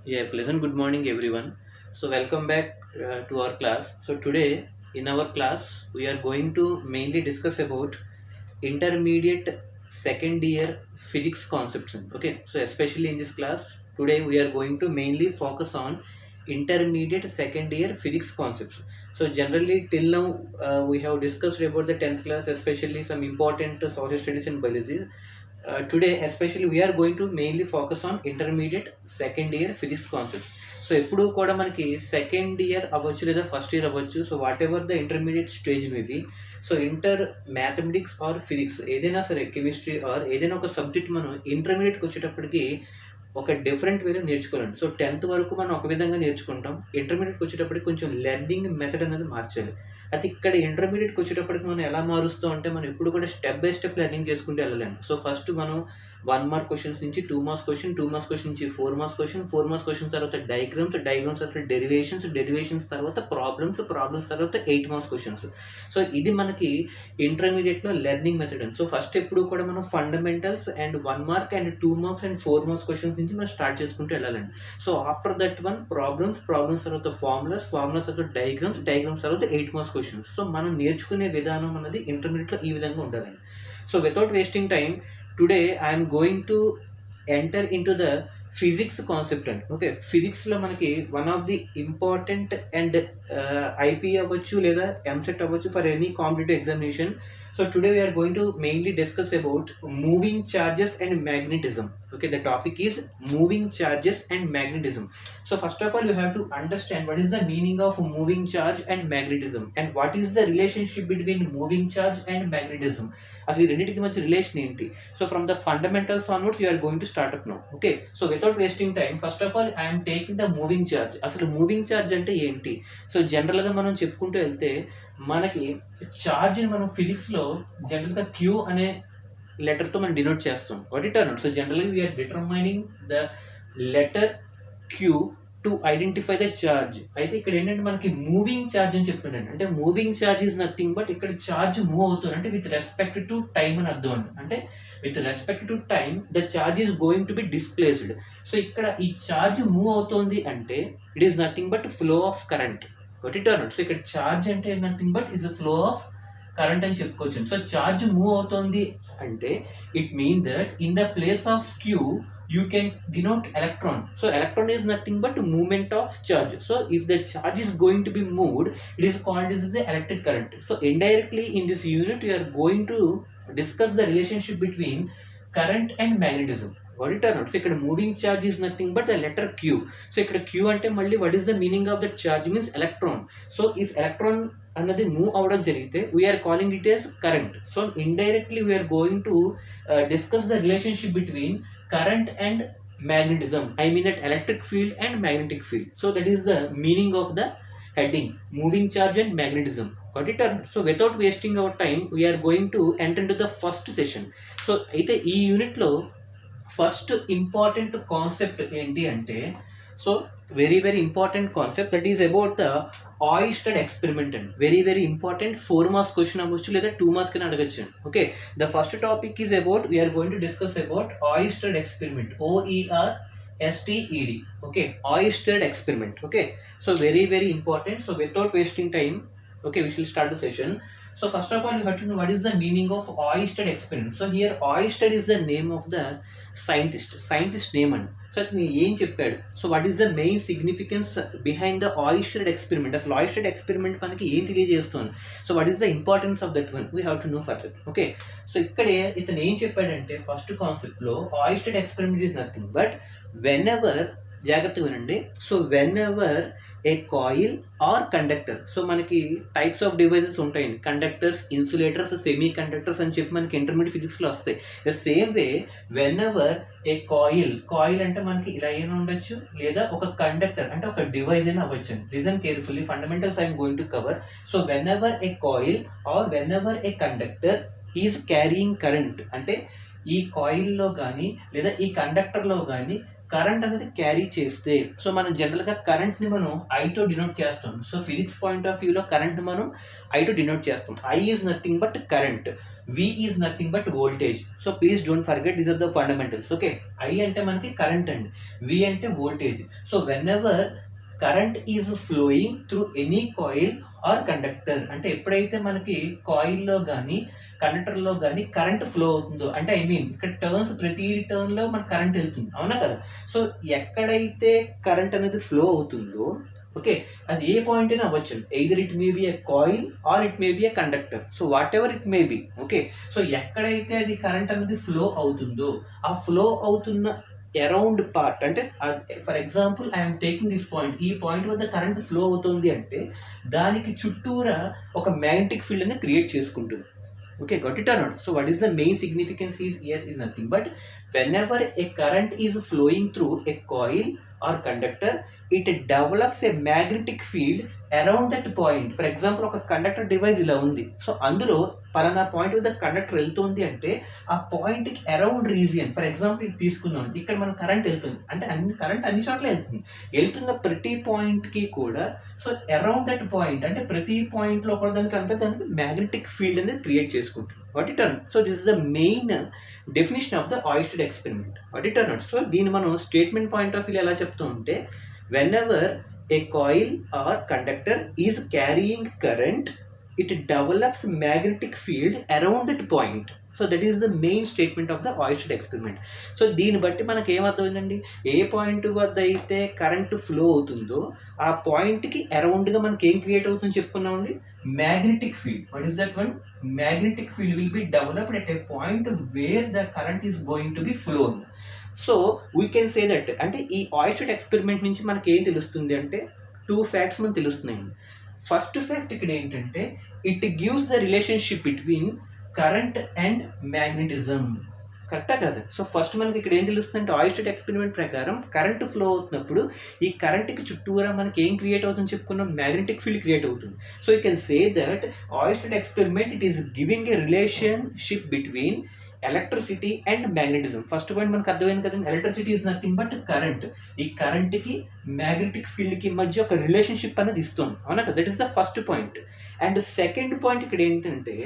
Yeah, pleasant good morning, everyone. So, welcome back to our class. So, today in our class, we are going to mainly discuss about intermediate second year physics concepts. Okay, so especially in this class, today we are going to mainly focus on intermediate second year physics concepts. So, generally, till now, we have discussed about the 10th class, especially some important social studies and biology. Today especially we are going to mainly focus on intermediate second year physics concepts. So ఎప్పుడు కూడా మనకి second year అవ్వచ్చు లేదా first year అవ్వచ్చు. So what ever the intermediate stage maybe. So inter mathematics are physics ఏదైనా సరే, chemistry or ఏదైనా ఒక సబ్జెక్ట్ మనం ఇంటర్మీడియట్కి వచ్చేటప్పటికి ఒక డిఫరెంట్ వేలో నేర్చుకోవాలండి. సో 10th వరకు మనం ఒక విధంగా నేర్చుకుంటాం. ఇంటర్మీడియట్కి వచ్చేటప్పటికి కొంచెం లెర్నింగ్ మెథడ్ అనేది మార్చాలి. అది ఇక్కడ ఇంటర్మీడియట్కి వచ్చేటప్పటికి మనం ఎలా మారుస్తాం అంటే మనం ఎప్పుడు కూడా స్టెప్ బై స్టెప్ లెర్నింగ్ చేసుకుంటూ వెళ్ళలేము. సో ఫస్ట్ మనం 1 మార్క్ క్వశ్చన్స్ నుంచి 2 మార్క్స్ క్వశ్చన్, 2 మార్క్స్ క్వశ్చన్ నుంచి 4 మార్క్స్ క్వశ్చన్, 4 మార్క్స్ క్వశ్చన్ తర్వాత డయాగ్రామ్స్, డయాగ్రామ్స్ తర్వాత డెరివేషన్స్ తర్వాత ప్రాబ్లమ్స్ తర్వాత 8 మార్క్స్ క్వశ్చన్స్. సో ఇది మనకి ఇంటర్మీడియట్లో లెర్నింగ్ మెథడ్ అండి. సో ఫస్ట్ ఎప్పుడు కూడా మనం fundamentals and 1 mark and 2 marks and 4 marks questions నుంచి మనం స్టార్ట్ చేసుకుంటూ వెళ్ళాలండి. So after that one problems తర్వాత ఫార్ములాస్ తర్వాత డయాగ్రామ్స్ తర్వాత 8 మార్క్స్ క్వశ్చన్స్. సో మనం నేర్చుకునే విధానం అనేది ఇంటర్మీడియట్లో ఈ విధంగా ఉండాలండి. So without wasting time, today I'm going to enter in to the physics concept అండి. ఓకే, ఫిజిక్స్లో మనకి one of the important and IP అవ్వచ్చు లేదా ఎంసెట్ అవ్వచ్చు for any competitive examination. So today we're going to mainly discuss about moving charges and magnetism. Okay, the topic is moving charges and magnetism. So first of all, you have to understand what is the meaning of moving charge and magnetism and what is the relationship between moving charge and magnetism. అసలు ఈ రెండింటికి మధ్య relation ఏంటి? So from the fundamentals onwards you are going to start up now. Okay, so without wasting time, first of all I'm taking the moving charge. అసలు moving charge అంటే ఏంటి? So జనరల్గా మనం చెప్పుకుంటూ వెళ్తే మనకి ఛార్జ్ని మనం ఫిజిక్స్లో జనరల్గా క్యూ అనే లెటర్తో మనం డినోట్ చేస్తాం. What it are not. So జనరల్గా we are determining the letter Q to identify the charge. అయితే ఇక్కడ ఏంటంటే మనకి మూవింగ్ ఛార్జ్ అని చెప్తున్నాను. అంటే moving charge is nothing but ఇక్కడ ఛార్జ్ మూవ్ అవుతుంది అంటే విత్ రెస్పెక్ట్ టు టైం అని అర్థం అండి. అంటే with respect to time the charge is going to B displaced. So ఇక్కడ ఈ ఛార్జ్ మూవ్ అవుతుంది అంటే it is nothing but flow of current. What it are not. So ఇక్కడ ఛార్జ్ అంటే nothing but is a flow of current అని చెప్పుకోవచ్చు. So charge move అవుతుంది అంటే it mean that in the place of Q you can denote electron. So electron is nothing but movement of charge. So if the charge is going to be moved, it is called as the electric current. So indirectly in this unit we are going to discuss the relationship between current and magnetism. What it or not. So ikkada moving charge is nothing but the letter q. So ikkada q ante malli what is the meaning of that charge means electron. So if electron అన్నది move అవడం జరిగితే we're calling it as current. So indirectly we're going to discuss the relationship between current and magnetism. I mean that electric field and magnetic field. So that is the meaning of the heading, moving charge and magnetism. Got it? So without wasting our time, we are going to enter into the first session. So అయితే ఈ unit లో first important concept ఏంటి అంటే, so very important concept that is about the Oersted experiment. And very important 4 marks question అవ్వచ్చు లేదా 2 marks కి అడగచ్చు. Okay, the first topic is about we are going to discuss about Oersted experiment. OERSTED. okay, Oersted experiment. okay, so very important. So without wasting time, okay, we shall start the session. So first of all, you have to know what is the meaning of Oersted experiment. So here Oersted is the name of the scientist name. And so అతను ఏం చెప్పాడు, so what is the main significance behind the Oersted experiment. అసలు Oersted experiment మనకి ఏం తెలియజేస్తుంది, so what is the importance of that one we have to know further. Okay, so ఇక్కడే ఇతను ఏం చెప్పాడంటే ఫస్ట్ కాన్సెప్ట్లో Oersted experiment is nothing but whenever, జాగ్రత్తగా వినండి, so whenever a coil or conductor. So మనకి types of devices ఉంటాయండి, conductors, insulators, semi conductors అని చెప్పి మనకి ఇంటర్మీడియట్ ఫిజిక్స్లో వస్తాయి. The same way when ever a coil అంటే మనకి ఇలా అయినా ఉండొచ్చు లేదా ఒక కండక్టర్ అంటే ఒక డివైజ్ అయినా అవ్వచ్చు. Listen carefully, fundamentals I'm going to cover. So whenever a coil or whenever a conductor is carrying current అంటే ఈ కాయిల్లో కానీ లేదా ఈ కండక్టర్లో కానీ కరెంట్ అనేది క్యారీ చేస్తే, సో మనం జనరల్గా కరెంట్ని మనం ఐతో డినోట్ చేస్తాం. సో ఫిజిక్స్ పాయింట్ ఆఫ్ వ్యూలో కరెంట్ మనం ఐతో డినోట్ చేస్తాం. I is nothing but current. V is nothing but voltage. So please don't forget, these are the fundamentals. Okay, I ante manaki current and V ante voltage. So whenever current is flowing through any coil or conductor, అంటే ఎప్పుడైతే మనకి కాయిల్లో కానీ కండక్టర్లో కానీ current flow అవుతుందో, అంటే I mean ఇక్కడ turns ప్రతి టర్న్లో మనకు కరెంట్ వెళ్తుంది, అవునా కదా. సో ఎక్కడైతే కరెంట్ అనేది ఫ్లో అవుతుందో, ఓకే, అది ఏ పాయింట్ అయినా అవ్వచ్చు, either it may be a coil or it may be a conductor, so whatever it may be. Okay, so ఎక్కడైతే అది కరెంట్ అనేది ఫ్లో అవుతుందో, ఆ ఫ్లో అవుతున్న అరౌండ్ పార్ట్, అంటే for example I'm taking this point, ఈ point వద్ద current flow అవుతుంది అంటే దానికి చుట్టూరా ఒక మ్యాగ్నెటిక్ ఫీల్డ్ అనేది క్రియేట్ చేసుకుంటుంది. Okay, got it or not? So what is the main significance is here is nothing but whenever a current is flowing through a coil or conductor, it develops a magnetic field around that point. For example, ఒక conductor device ఇలా ఉంది, so అందులో పలానా point వద్ద conductor వెళ్తుంది అంటే ఆ పాయింట్కి అరౌండ్ రీజియన్, ఫర్ ఎగ్జాంపుల్ ఇది తీసుకున్నాం, ఇక్కడ మన కరెంట్ వెళ్తుంది అంటే కరెంట్ అన్ని చోట్ల వెళ్తున్న ప్రతి పాయింట్కి కూడా, సో అరౌండ్ దట్ పాయింట్ అంటే ప్రతి పాయింట్లో కూడా దానికి మ్యాగ్నెటిక్ ఫీల్డ్ అనేది క్రియేట్ చేసుకుంటుంది. What it are. So this is the main definition of the Oersted experiment. What it are not. So దీన్ని మనం స్టేట్మెంట్ పాయింట్ ఆఫ్ వ్యూ ఎలా చెప్తూ ఉంటే, whenever a coil or conductor is carrying current, it develops magnetic field around that point. So that is the main statement of the Oersted experiment. So దీన్ని బట్టి మనకి ఏమర్థమైందండి, ఏ point వద్ద అయితే current flow అవుతుందో ఆ పాయింట్కి అరౌండ్గా మనకి ఏం క్రియేట్ అవుతుందని చెప్పుకున్నామండి, magnetic field. What is that one? Magnetic field will be developed at a point where the current is going to be flown. So we can say that, అంటే ఈ ఆయిస్టెడ్ ఎక్స్పెరిమెంట్ నుంచి మనకి ఏం తెలుస్తుంది అంటే 2 ఫ్యాక్ట్స్ మనకు తెలుస్తున్నాయి. ఫస్ట్ ఫ్యాక్ట్ ఇక్కడ ఏంటంటే, it gives the relationship between current and magnetism. కరెక్టా కదా. సో ఫస్ట్ మనకి ఇక్కడ ఏం తెలుస్తుంది అంటే, ఆయిస్టెడ్ ఎక్స్పెరిమెంట్ ప్రకారం కరెంట్ ఫ్లో అవుతున్నప్పుడు ఈ కరెంట్కి చుట్టూరా మనకి ఏం క్రియేట్ అవుతుందని చెప్పుకున్నాం, మ్యాగ్నెటిక్ ఫీల్డ్ క్రియేట్ అవుతుంది. So you can say that Oersted experiment it is giving a relationship between electricity and magnetism. First point మనకు అర్థమైంది కదండి, electricity is nothing but current. ఈ కరెంట్కి మ్యాగ్నెటిక్ ఫీల్డ్కి మధ్య ఒక రిలేషన్షిప్ అనేది ఇస్తుంది, అవునా కదా. That is the first point. And second point ఇక్కడ ఏంటంటే,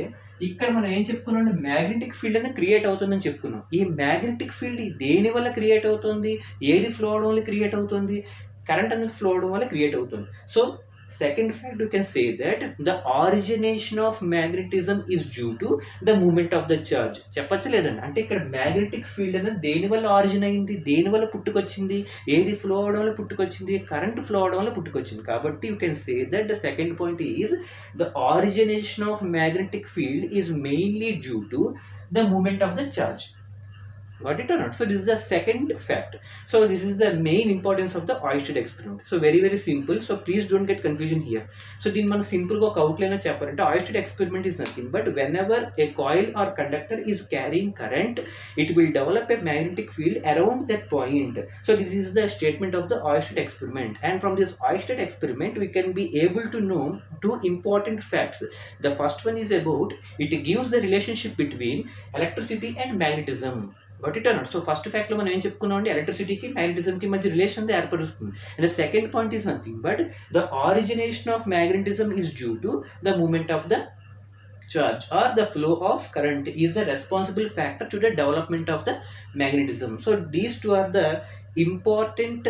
ఇక్కడ మనం ఏం చెప్పుకున్నాం, మ్యాగ్నెటిక్ ఫీల్డ్ అనేది క్రియేట్ అవుతుందని చెప్పుకున్నాం. ఈ మ్యాగ్నెటిక్ ఫీల్డ్ దేని వల్ల క్రియేట్ అవుతుంది, ఏది ఫ్లో అవడం వల్ల క్రియేట్ అవుతుంది, కరెంట్ అనేది ఫ్లో అవడం వల్ల క్రియేట్ అవుతుంది. So second fact, you can say that the origination of magnetism is due to the movement of the charge. చెప్పచ్చు లేదండి, అంటే ఇక్కడ మ్యాగ్నెటిక్ ఫీల్డ్ అనేది దేని వల్ల ఆరిజిన్ అయింది, దేని వల్ల పుట్టుకొచ్చింది, ఏది ఫ్లో అవడం వల్ల పుట్టుకొచ్చింది, కరెంట్ ఫ్లో అవడం వల్ల పుట్టుకొచ్చింది. కాబట్టి you can say that the second point is the origination of magnetic field is mainly due to the moment of the charge. Got it or not? So this is the second fact. So this is the main importance of the Oersted experiment. So very very simple. So please don't get confusion here. So దీన్ని మనం సింపుల్గా ఒక outline చెప్పాలంటే, Oersted experiment is nothing but whenever a coil or conductor is carrying current, it will develop a magnetic field around that point. So this is the statement of the Oersted experiment. And from this Oersted experiment, we can be able to know 2 important facts. The first one is about it gives the relationship between electricity and magnetism. Got it or not? So first ఫ్యాక్ట్లో మనం ఏం చెప్పుకున్నాం అంటే, ఎలక్ట్రిసిటీకి మ్యాగ్నెటిజంకి మధ్య relation ఏర్పరుస్తుంది. And second point is nothing but the origination of magnetism is due to the moment of the charge or the flow of current is the responsible factor to the development of the magnetism. So these 2 are the important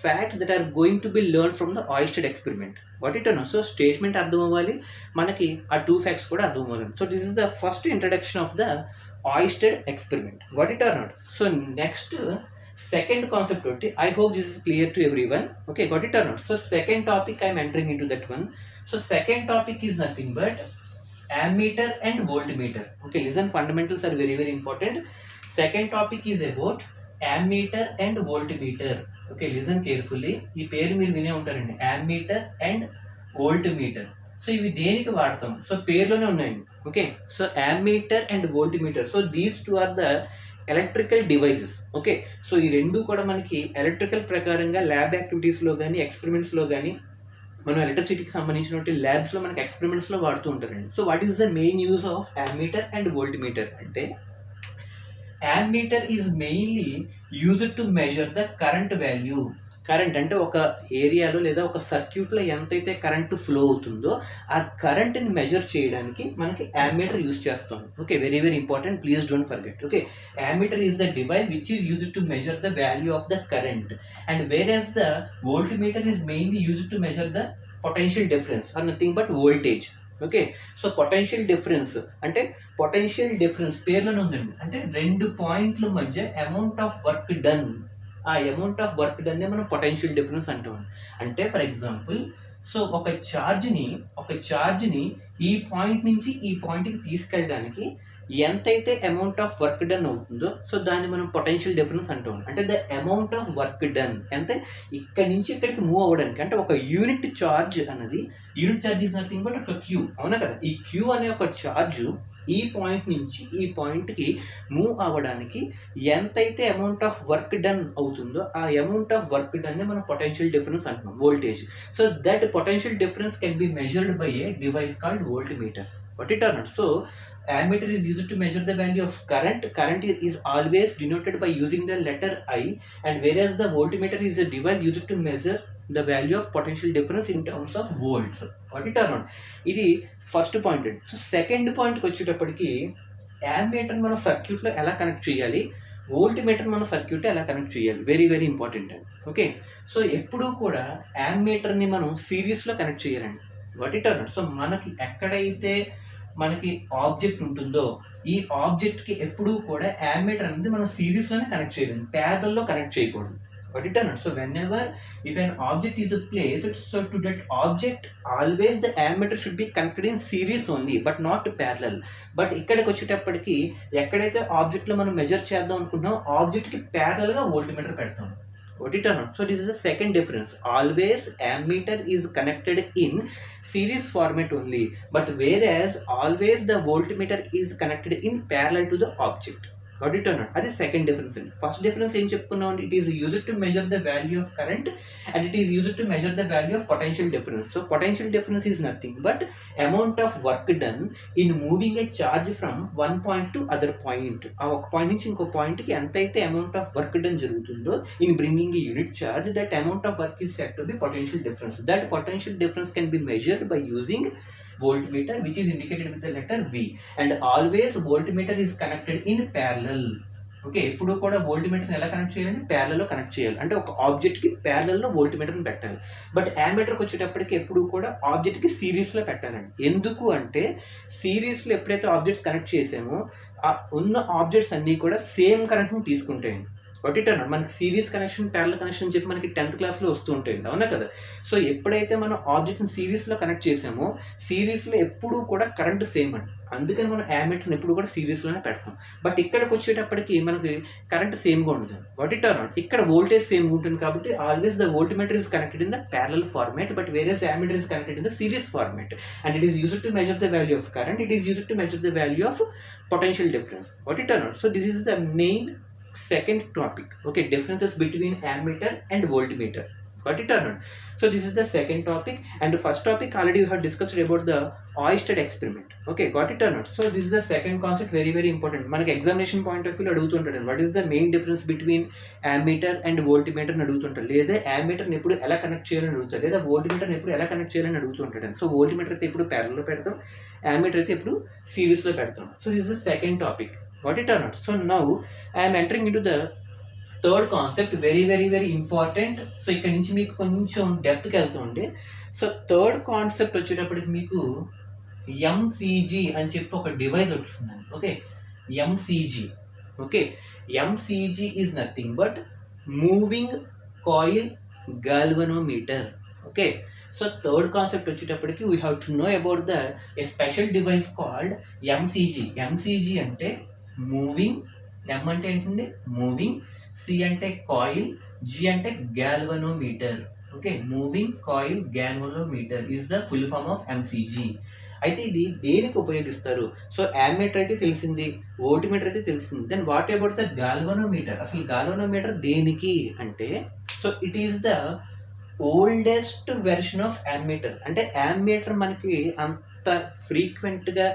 facts that are going to be learned from the Oersted experiment. Got it or not? So statement అర్థం అవ్వాలి మనకి, ఆ 2 facts కూడా అర్థం అవ్వాలి. So this is the first introduction of the Oersted experiment. Got it or not? So next second concept, I hope this is clear to everyone. Okay, got it or not? So second topic I am entering into that one. So second topic is nothing but ammeter and voltmeter. Okay, listen, fundamentals are very very important. Second topic is about ammeter and voltmeter. Okay, listen carefully. ఈ పేరు మీరు వినే ఉంటారండి, ammeter and voltmeter. So ఇవి దేనికి వాడతాం, so పేర్లోనే ఉన్నాయండి. Okay, so ammeter and voltmeter, so these 2 are the electrical devices. Okay, so ఈ రెండు కూడా మనకి ఎలక్ట్రికల్ ప్రకారంగా ల్యాబ్ యాక్టివిటీస్లో కానీ ఎక్స్పెరిమెంట్స్లో కానీ మనం ఎలక్ట్రిసిటీకి సంబంధించినటువంటి ల్యాబ్స్లో మనకి ఎక్స్పెరిమెంట్స్లో వాడుతూ ఉంటారండి. So what is the main use of ammeter and voltmeter అంటే, ammeter is mainly used to measure the current value. Current అంటే ఒక ఏరియాలో లేదా ఒక సర్క్యూట్లో ఎంతైతే కరెంటు ఫ్లో అవుతుందో ఆ కరెంట్ని మెజర్ చేయడానికి మనకి యామ్మీటర్ యూజ్ చేస్తాం. Okay, very very important, please don't forget. Okay, ammeter is the device which is used to measure the value of the current, and where the voltmeter is mainly used to measure the potential difference or nothing but voltage. Okay, so potential difference అంటే potential difference పేర్లోనే ఉందండి, అంటే 2 పాయింట్ల మధ్య amount of work done, ఆ amount of work డన్నే మనం potential difference అంటాం. అంటే ఫర్ ఎగ్జాంపుల్, సో ఒక ఛార్జ్ని ఈ పాయింట్ నుంచి ఈ పాయింట్కి తీసుకెళ్ళడానికి ఎంతైతే అమౌంట్ ఆఫ్ వర్క్ డన్ అవుతుందో సో దాన్ని మనం పొటెన్షియల్ డిఫరెన్స్ అంటాం. అంటే the amount of work done అంటే ఇక్కడి నుంచి ఇక్కడికి మూవ్ అవ్వడానికి, అంటే ఒక యూనిట్ ఛార్జ్ అన్నది, unit charge is nothing but ఒక క్యూ, అవునా కదా. ఈ క్యూ అనే ఒక ఛార్జ్ ఈ పాయింట్ నుంచి ఈ పాయింట్కి మూవ్ అవ్వడానికి ఎంతైతే అమౌంట్ ఆఫ్ వర్క్ డన్ అవుతుందో ఆ అమౌంట్ ఆఫ్ వర్క్ డన్ మనం పొటెన్షియల్ డిఫరెన్స్ అంటున్నాం, voltage. So that potential difference can be measured by A device called voltmeter. What it or not? So ammeter is used to measure the value of current. Current is always denoted by using the letter I, and whereas the voltmeter is a device used to measure the value of potential difference in terms of volts. What it or not? ఇది first point. So second పాయింట్కి వచ్చేటప్పటికి ammeter మన సర్క్యూట్లో ఎలా connect చేయాలి, voltmeter మన circuit ఎలా connect చేయాలి, వెరీ వెరీ ఇంపార్టెంట్ అండి. ఓకే, సో ఎప్పుడూ కూడా యామ్మీటర్ని మనం సిరీస్లో కనెక్ట్ చేయాలండి. What it are not? So మనకి ఎక్కడైతే మనకి ఆబ్జెక్ట్ ఉంటుందో ఈ ఆబ్జెక్ట్కి ఎప్పుడూ కూడా యామ్మీటర్ అనేది మనం సిరీస్లోనే కనెక్ట్ చేయాలి, ప్యారలల్లో కనెక్ట్ చేయకూడదు. What it or not? So whenever if an object is placed, so to that object always the ammeter should be connected in series only but not parallel. But ఇక్కడికి వచ్చేటప్పటికి ఎక్కడైతే ఆబ్జెక్ట్లో మనం measure చేద్దాం అనుకుంటున్నాం ఆబ్జెక్ట్కి ప్యారలల్గా voltmeter పెడతాం. What it or not? So this is the second difference. Always ammeter is connected in series format only, but whereas always the voltmeter is connected in parallel to the object. Got it or not? That is second difference. First difference ఏం చెప్పుకున్నాం, it is used to measure the value of current and it is used to measure the value of potential difference. So potential difference is nothing but amount of work done in moving a charge from one point to other point. ఆ ఒక point నుంచి ఇంకో పాయింట్కి ఎంతైతే amount of work done జరుగుతుందో in bringing a unit charge, that amount of work is said to be potential difference. That potential difference can be measured by using voltmeter, which is indicated with the letter V, and always voltmeter is connected in parallel. Okay, ఎప్పుడు కూడా వోల్ట్మీటర్ని ఎలా connect చేయాలి, ప్యారలల్లో connect చేయాలి, అంటే ఒక ఆబ్జెక్ట్కి ప్యారలల్లో వోల్ట్మీటర్ని పెట్టాలి. But యామ్మీటర్కి వచ్చేటప్పటికి ఎప్పుడు కూడా ఆబ్జెక్ట్కి సిరీస్లో పెట్టాలండి. ఎందుకు అంటే సిరీస్లో ఎప్పుడైతే ఆబ్జెక్ట్స్ కనెక్ట్ చేసామో ఉన్న ఆబ్జెక్ట్స్ అన్నీ కూడా సేమ్ కరెంట్ని తీసుకుంటాయండి. ఒకటి మనకి సిరీస్ కనెక్షన్, ప్యారలల్ కనెక్షన్ చెప్పి మనకి 10th క్లాస్లో వస్తూ ఉంటాయండి, అవునా కదా. సో ఎప్పుడైతే మనం ఆబ్జెక్ట్ని సిరీస్లో కనెక్ట్ చేసామో సిరీస్లో ఎప్పుడూ కూడా కరెంట్ సేమ్ అండి, అందుకని మనం యామ్మీటర్ని ఎప్పుడు కూడా సిరీస్లోనే పెడతాం. బట్ ఇక్కడికి వచ్చేటప్పటికి మనకి కరెంట్ సేమ్గా ఉండదు. What it are not? ఇక్కడ వోల్టేజ్ సేమ్గా ఉంటుంది కాబట్టి always the voltmeter is connected in the parallel format, but various ammeter is connected in the series format, and it is used to measure the value of current, it is used to measure the value of potential difference. What it are not? So this is the main second topic. Okay, differences between ammeter and voltmeter. Got it or not? So this is the second topic, and the first topic already you have discussed about the Oersted experiment. Okay, got it or not? So this is the second concept, very very important. మనకి examination point of view అడుగుతుంటాడు, what is the main difference between ammeter and voltmeter అడుగుతుంటాడు, లేదా యామ్మీటర్ని ఎప్పుడు ఎలా connect చేయాలని అడుగుతాడు, లేదా వోల్ట్మీటర్ని ఎప్పుడు ఎలా కనెక్ట్ చేయాలని అడుగుతుంటాడు. సో వోల్ట్మీటర్ అయితే ఎప్పుడు ప్యారల్లో పెడతాం, యామ్మీటర్ అయితే ఎప్పుడు సిరీస్లో పెడతాం. So this is the second topic. Got it or not? So now I am entering into the third concept, very very very important. So ఇక్కడ నుంచి మీకు కొంచెం డెప్త్కి వెళ్తుండే. సో థర్డ్ కాన్సెప్ట్ వచ్చేటప్పటికి మీకు ఎంసీజీ అని చెప్పి ఒక డివైస్ వస్తుందండి. Okay, MCG. Okay, MCG is nothing but moving coil galvanometer. Okay, so third concept వచ్చేటప్పటికి we have to know about the a special device called MCG. MCG అంటే moving, M అంటే ఏంటండి మూవింగ్, సి అంటే coil, G అంటే galvanometer. Okay, moving coil galvanometer is the full form of MCG. అయితే ఇది దేనికి ఉపయోగిస్తారు? సో యామ్మీటర్ అయితే తెలిసింది, వోల్ట్మీటర్ అయితే తెలిసింది, then what about the galvanometer? అసలు గాల్వనోమీటర్ దేనికి అంటే, so it is the oldest version of ammeter. అంటే యామ్మీటర్ మనకి అంత ఫ్రీక్వెంట్గా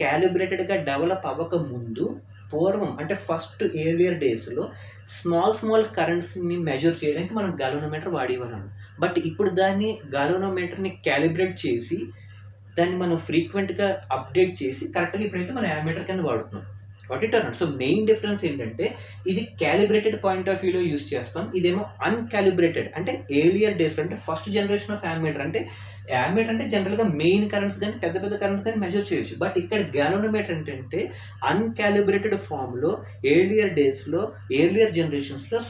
క్యాలిబ్రేటెడ్గా డెవలప్ అవ్వక ముందు పూర్వం అంటే ఫస్ట్ ఎర్లియర్ డేస్లో స్మాల్ కరెంట్స్ని మెజర్ చేయడానికి మనం గాలోనోమీటర్ వాడేవాళ్ళం. బట్ ఇప్పుడు దాన్ని గాలోనోమీటర్ని క్యాలిబ్రేట్ చేసి దాన్ని మనం ఫ్రీక్వెంట్గా అప్డేట్ చేసి కరెక్ట్గా ఇప్పుడైతే మనం యామీటర్ కింద వాడుతున్నాం. What it so main difference ఏంటంటే ఇది క్యాలిబ్రేటెడ్ పాయింట్ ఆఫ్ వ్యూలో యూజ్ చేస్తాం, ఇదేమో అన్కాలిబ్రేటెడ్. అంటే ఎర్లియర్ డేస్లో అంటే ఫస్ట్ జనరేషన్ ఆఫ్ యామీటర్ అంటే జనరల్గా మెయిన్ కరెంట్స్ కానీ పెద్ద కరెంట్స్ కానీ మెజర్ చేయొచ్చు. బట్ ఇక్కడ గాలోనోమీటర్ ఏంటంటే అన్కాలిబ్రేటెడ్ ఫామ్లో ఎర్లియర్ జనరేషన్స్లో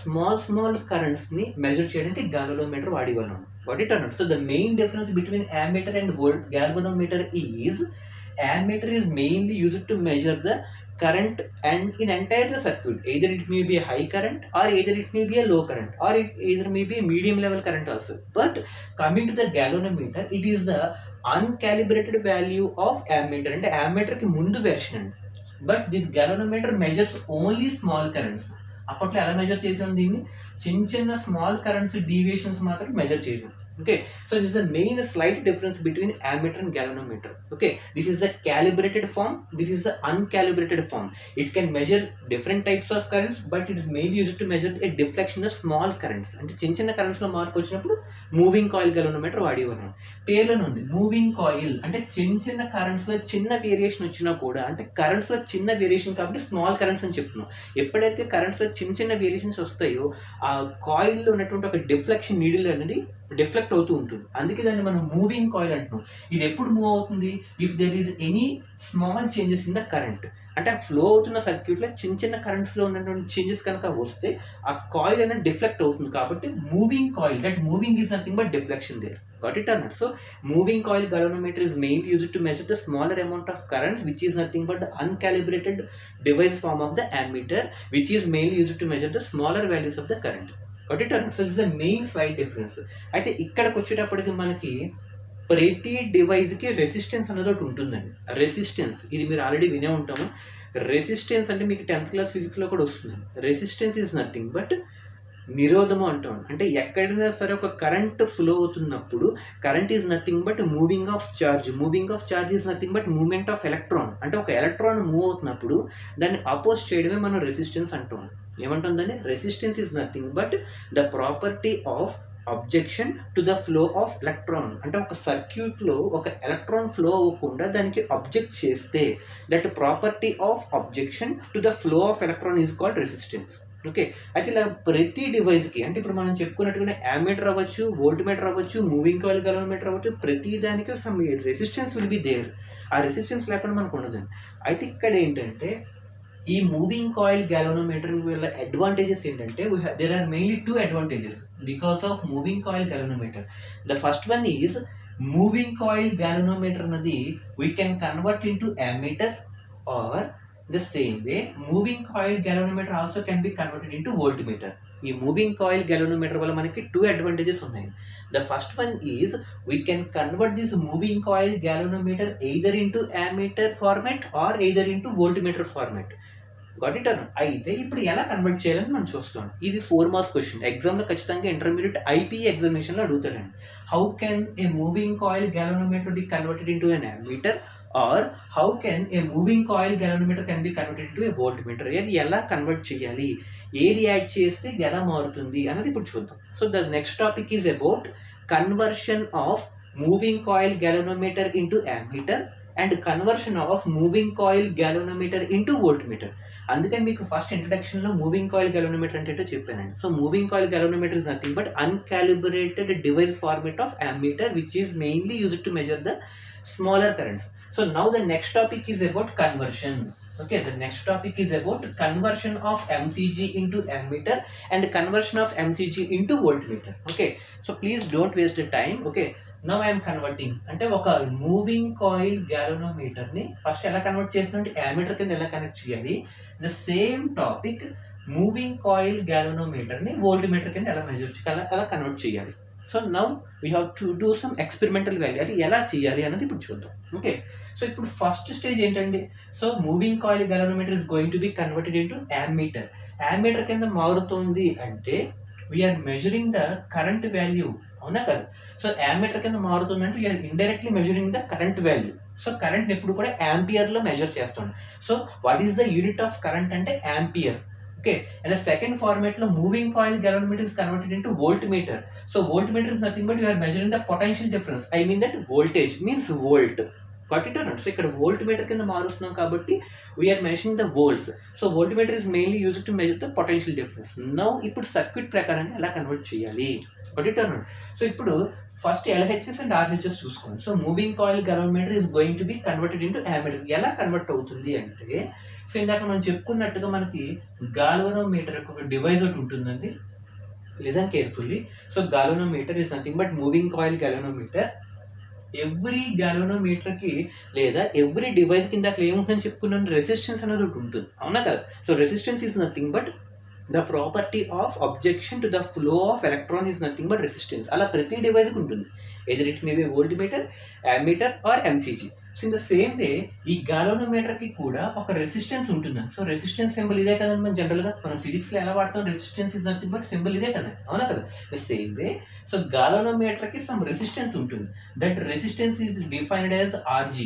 స్మాల్ కరెంట్స్ని మెజర్ చేయడానికి గాలోనోమీటర్ వాడేవాళ్ళం. What it so the main difference between ammeter and galvanometer is ammeter is mainly used to measure the current and in entire the circuit. Either it may be a high current or either it may be a low current or it either may be a medium level current also. But coming to the galvanometer, it is the uncalibrated value of ammeter and ammeter ki mundu version. But this galvanometer measures only small currents. అప్పట్లో ఎలా measure చేసాం దీన్ని, చిన్న small currents deviations మాత్రం measure చేసాం. Okay, so this is the main slight difference between ammeter and galvanometer. Okay, this is the calibrated form, this is the uncalibrated form. It can measure different types of currents, but it is mainly used to measure a deflection of small currents. అంటే చిన్న currents లో మార్పు వచ్చినప్పుడు moving coil galvanometer వాడేవారు. పేర్లోనే ఉంది moving coil అంటే చిన్న currents లో చిన్న వేరియేషన్ వచ్చినా కూడా, అంటే కరెంట్స్ లో చిన్న వేరియేషన్ కాబట్టి స్మాల్ కరెంట్స్ అని చెప్తున్నాం. ఎప్పుడైతే కరెంట్స్ లో చిన్న వేరియేషన్స్ వస్తాయో ఆ కాయిల్ లో ఉన్నటువంటి ఒక డిఫ్లెక్షన్ నీడిల్ అనేది డిఫ్లెక్ట్ అవుతూ ఉంటుంది. అందుకే దాన్ని మనం మూవింగ్ కాయిల్ అంటున్నాం. ఇది ఎప్పుడు మూవ్ అవుతుంది, if there is any small changes in the current. అంటే ఆ ఫ్లో అవుతున్న సర్క్యూట్లో చిన్న కరెంట్స్లో ఉన్నటువంటి చేంజెస్ కనుక వస్తే ఆ కాయిల్ అనేది డిఫ్లెక్ట్ అవుతుంది. కాబట్టి moving coil, that moving is nothing but deflection there. Got it or not? So moving coil galvanometer is mainly used to measure the smaller amount of currents, which is nothing but the uncalibrated device form of the ammeter, which is mainly used to measure the smaller values of the current. Got it or not? So this is the main slight difference. అయితే ఇక్కడికి వచ్చేటప్పటికి మనకి ప్రతి డివైస్కి resistance అనేది ఒకటి ఉంటుందండి. Resistance ఇది మీరు ఆల్రెడీ వినే ఉంటాము. రెసిస్టెన్స్ అంటే మీకు 10th క్లాస్ ఫిజిక్స్లో కూడా వస్తుంది. రెసిస్టెన్స్ ఈజ్ నథింగ్ బట్ నిరోధము అంటాం. అంటే ఎక్కడైనా సరే ఒక కరెంట్ ఫ్లో అవుతున్నప్పుడు current is nothing but moving of charge is nothing but movement of electron. అంటే ఒక ఎలక్ట్రాన్ మూవ్ అవుతున్నప్పుడు దాన్ని అపోజ్ చేయడమే మనం రెసిస్టెన్స్ అంటాం. ఏమంటాం దాన్ని? Resistance is nothing but the property of objection to the flow of electron. అంటే ఒక సర్క్యూట్లో ఒక ఎలక్ట్రాన్ ఫ్లో అవ్వకుండా దానికి అబ్జెక్ట్ చేస్తే that property of objection to the flow of electron is called resistance. Okay, అయితే ఇలా ప్రతి డివైస్కి, అంటే ఇప్పుడు మనం చెప్పుకున్నట్టుగానే యామీటర్ అవ్వచ్చు, వోల్ట్మీటర్ అవ్వచ్చు, మూవింగ్ కాయిల్ galvanometer అవ్వచ్చు, ప్రతి దానికి some resistance will be there. ఆ రెసిస్టెన్స్ లేకుండా మనకు ఉండదండి. అయితే ఇక్కడ ఏంటంటే ఈ మూవింగ్ కాయిల్ galvanometer వల్ల అడ్వాంటేజెస్ ఏంటంటే there are mainly 2 advantages because of moving coil galvanometer. The first one is moving coil galvanometer అన్నది we can convert into ammeter or the same way moving coil galvanometer also can be converted into voltmeter. ఈ moving coil galvanometer వల్ల మనకి 2 advantages ఉన్నాయి. The first one is we can convert this moving coil galvanometer either into ammeter format or either into voltmeter format. Got it or not? అయితే ఇప్పుడు ఎలా convert చేయాలని మనం చూస్తాం. ఇది 4 మార్క్స్ క్వశ్చన్. ఎగ్జామ్లో ఖచ్చితంగా ఇంటర్మీడియట్ ఐపీఈ ఎగ్జామినేషన్లో అడుగుతాడండి. How can a moving coil galvanometer be converted into an ammeter or how can a moving coil galvanometer can be converted into a voltmeter? ఏది ఎలా కన్వర్ట్ చేయాలి, ఏది యాడ్ చేస్తే ఇది ఎలా మారుతుంది అన్నది ఇప్పుడు చూద్దాం. So the next topic is about conversion of moving coil galvanometer into ammeter and conversion of moving coil galvanometer into voltmeter. అందుకని మీకు ఫస్ట్ ఇంట్రడక్షన్లో మూవింగ్ కాయిల్ galvanometer అంటే చెప్పానండి. So moving coil galvanometer is nothing but uncalibrated device format of ammeter which is mainly used to measure the smaller currents. So now the next topic is about conversion. Okay, the next topic is about conversion of MCG into ammeter and conversion of MCG into voltmeter. Okay, so please don't waste the time. Okay, now I am converting. అంటే ఒక moving coil galvanometer ని first ఎలా convert చేసినట్టు ammeter కింద ఎలా connect చేయాలి, the same topic moving coil galvanometer ని voltmeter కింద ఎలా మెజర్ చేయాలి, ఎలా కన్వర్ట్ చేయాలి. So now we have to do some experimental value, అంటే ఎలా చేయాలి అన్నది ఇప్పుడు చూద్దాం. ఓకే, సో ఇప్పుడు ఫస్ట్ స్టేజ్ ఏంటండి, so moving coil galvanometer is going to be converted into ammeter. ammeter కింద మారుతుంది అంటే we are measuring the current value, అవునా కదా. సో ammeter కింద మారుతుంది అంటే we are indirectly measuring the current value. So current ఎప్పుడు కూడా యాంపియర్ లో మెజర్ చేస్తాం. So what is the unit of current అంటే ampere. Okay, and the second format lo moving coil galvanometer is converted into voltmeter. So voltmeter is nothing but you are measuring the potential difference. I mean that voltage means volt. Got it or not? So ikkada voltmeter kinda marustunnam kabatti we are measuring the volts. So voltmeter is mainly used to measure the potential difference. Now ippudu circuit prakaranga ela convert cheyali. Got it or not? So ippudu first LHS and RHS చూసుకోండి. So moving coil galvanometer is going to be converted into ammeter. ఎలా convert అవుతుంది అంటే, so ఇందాక మనం చెప్పుకున్నట్టుగా మనకి galvanometer ఒక device ఒకటి ఉంటుందండి. Listen carefully. So galvanometer is nothing but moving coil galvanometer. Every galvanometer కి లేదా ఎవ్రీ డివైస్ కింద అట్లా ఏముంటుందని చెప్పుకున్నాను, రెసిస్టెన్స్ అనేది ఒకటి ఉంటుంది, అవునా కదా. So resistance is nothing but the property of objection to the flow of electron is nothing but resistance. అలా ప్రతి డివైస్ కి ఉంటుంది. either it may be voltmeter, ammeter or MCG. So in the same వే ఈ galvanometer కి కూడా ఒక resistance ఉంటుంది. So resistance symbol ఇదే కదండి. మనం జనరల్ గా మనం ఫిజిక్స్ లో ఎలా వాడతాం, resistance is nothing but symbol ఇదే కదా, అవునా కదా. The same way so galvanometer కి సమ్ రెసిస్టెన్స్ ఉంటుంది. That resistance is defined as RG.